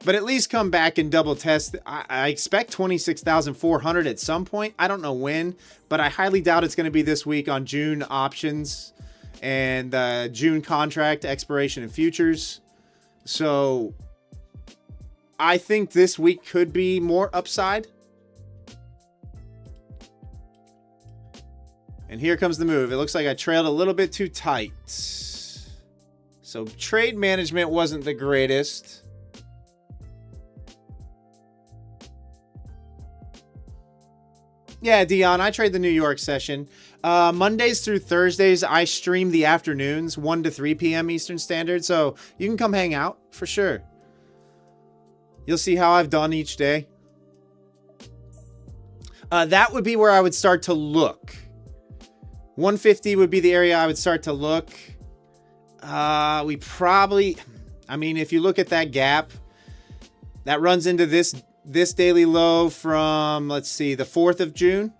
But at least come back and double test. I expect 26,400 at some point. I don't know when, but I highly doubt it's going to be this week on June options and June contract expiration and futures. So I think this week could be more upside. And here comes the move. It looks like I trailed a little bit too tight. So trade management wasn't the greatest. Yeah, Dion, I trade the New York session. Mondays through Thursdays, I stream the afternoons, 1 to 3 p.m. Eastern Standard. So you can come hang out for sure. You'll see how I've done each day. That would be where I would start to look. 150 would be the area I would start to look. We probably, I mean, if you look at that gap, that runs into this daily low from, let's see, the 4th of June.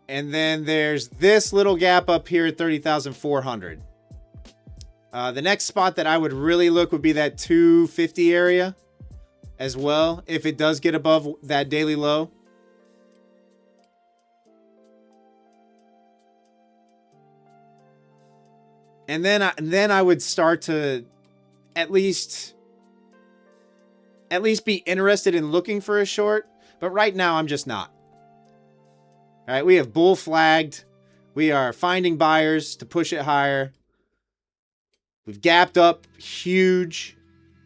And then there's this little gap up here at 30,400. The next spot that I would really look would be that 250 area as well, if it does get above that daily low. And then I would start to at least be interested in looking for a short. But right now, I'm just not. All right, we have bull flagged. We are finding buyers to push it higher. We've gapped up huge.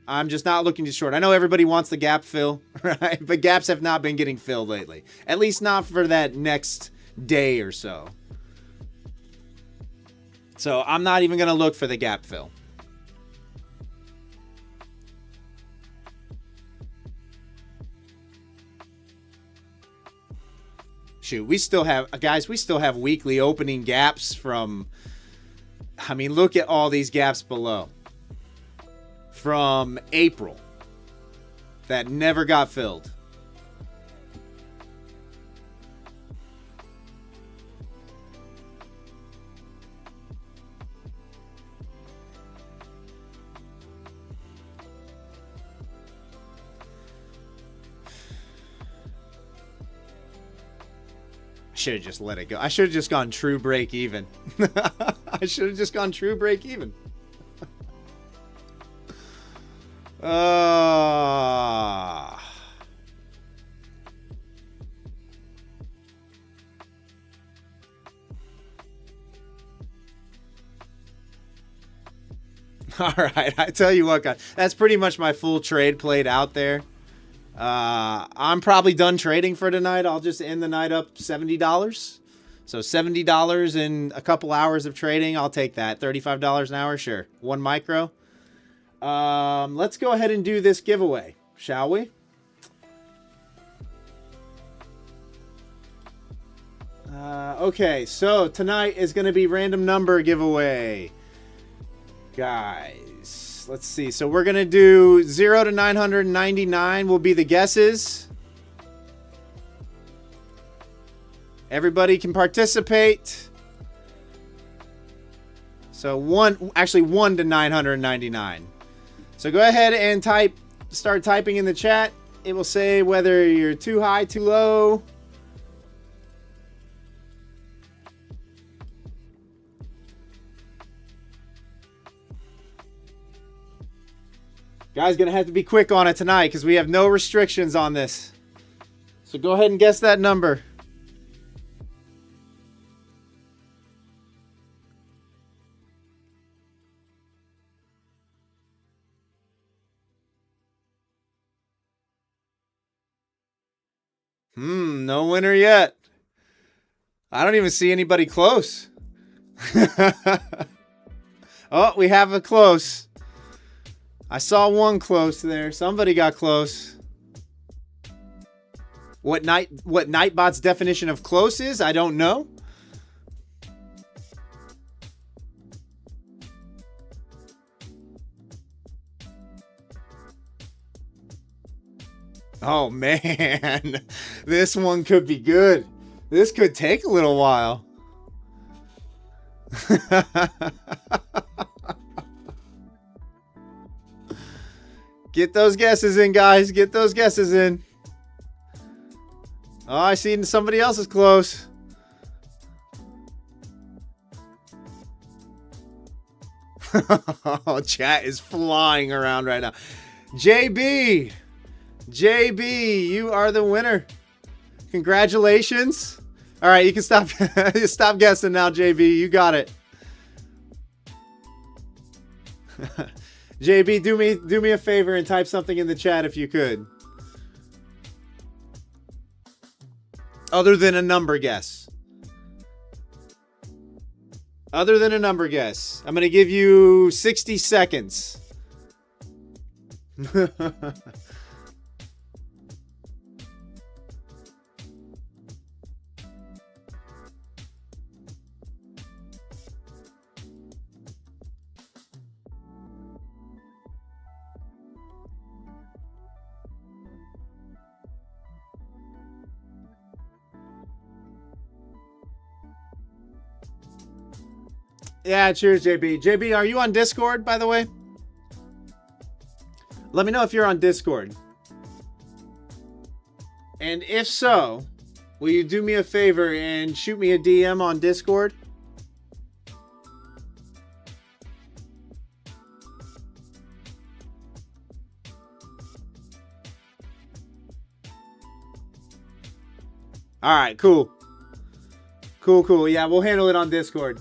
I'm just not looking to short. I know everybody wants the gap fill, right? But gaps have not been getting filled lately. At least not for that next day or so. So I'm not even going to look for the gap fill. Shoot, we still have, guys, we still have weekly opening gaps from, I mean, look at all these gaps below. From April that never got filled. I should have just let it go. I should have just gone true break even. I should have just gone true break even. All right, I tell you what, guys, that's pretty much my full trade played out there. I'm probably done trading for tonight. I'll just end the night up $70. So $70 in a couple hours of trading. I'll take that. $35 an hour, sure. One micro. Let's go ahead and do this giveaway, shall we? Okay, so tonight is going to be random number giveaway. Guys, let's see. So we're going to do 0 to 999 will be the guesses. Everybody can participate. So 1 to 999. So go ahead and start typing in the chat. It will say whether you're too high, too low. Guys, gonna have to be quick on it tonight because we have no restrictions on this. So go ahead and guess that number. No winner yet. I don't even see anybody close. Oh, we have a close. I saw one close there. Somebody got close. What Nightbot's definition of close is, I don't know. Oh man, this one could be good. This could take a little while. Get those guesses in, guys. Get those guesses in. Oh, I see somebody else is close. Oh, chat is flying around right now. JB, you are the winner. Congratulations. All right, you can stop stop guessing now, JB. You got it. JB, do me a favor and type something in the chat if you could. Other than a number guess. Other than a number guess. I'm going to give you 60 seconds. Yeah, cheers, JB. JB, are you on Discord, by the way? Let me know if you're on Discord. And if so, will you do me a favor and shoot me a DM on Discord? All right, cool. Cool. Yeah, we'll handle it on Discord.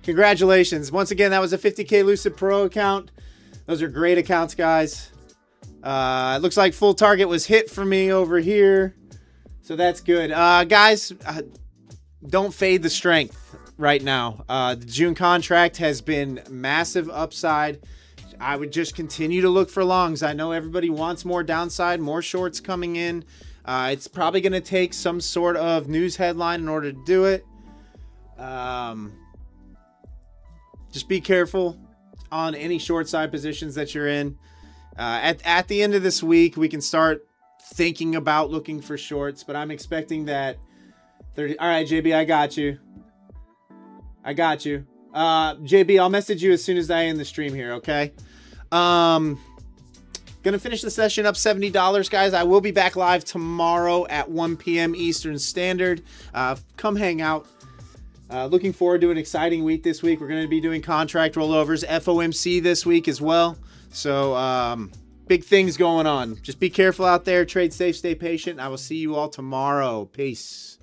Congratulations. Once again, that was a 50K Lucid Pro account. Those are great accounts, guys. It looks like full target was hit for me over here. So that's good. Guys, don't fade the strength right now. The June contract has been massive upside. I would just continue to look for longs. I know everybody wants more downside, more shorts coming in. It's probably going to take some sort of news headline in order to do it. Just be careful on any short side positions that you're in. At the end of this week, we can start thinking about looking for shorts, but I'm expecting that 30. All right, JB, I got you. JB, I'll message you as soon as I end the stream here, okay? Gonna finish the session up $70, guys. I will be back live tomorrow at 1 p.m. Eastern Standard. Come hang out. Looking forward to an exciting week this week. We're going to be doing contract rollovers, FOMC this week as well. So big things going on. Just be careful out there. Trade safe. Stay patient. I will see you all tomorrow. Peace.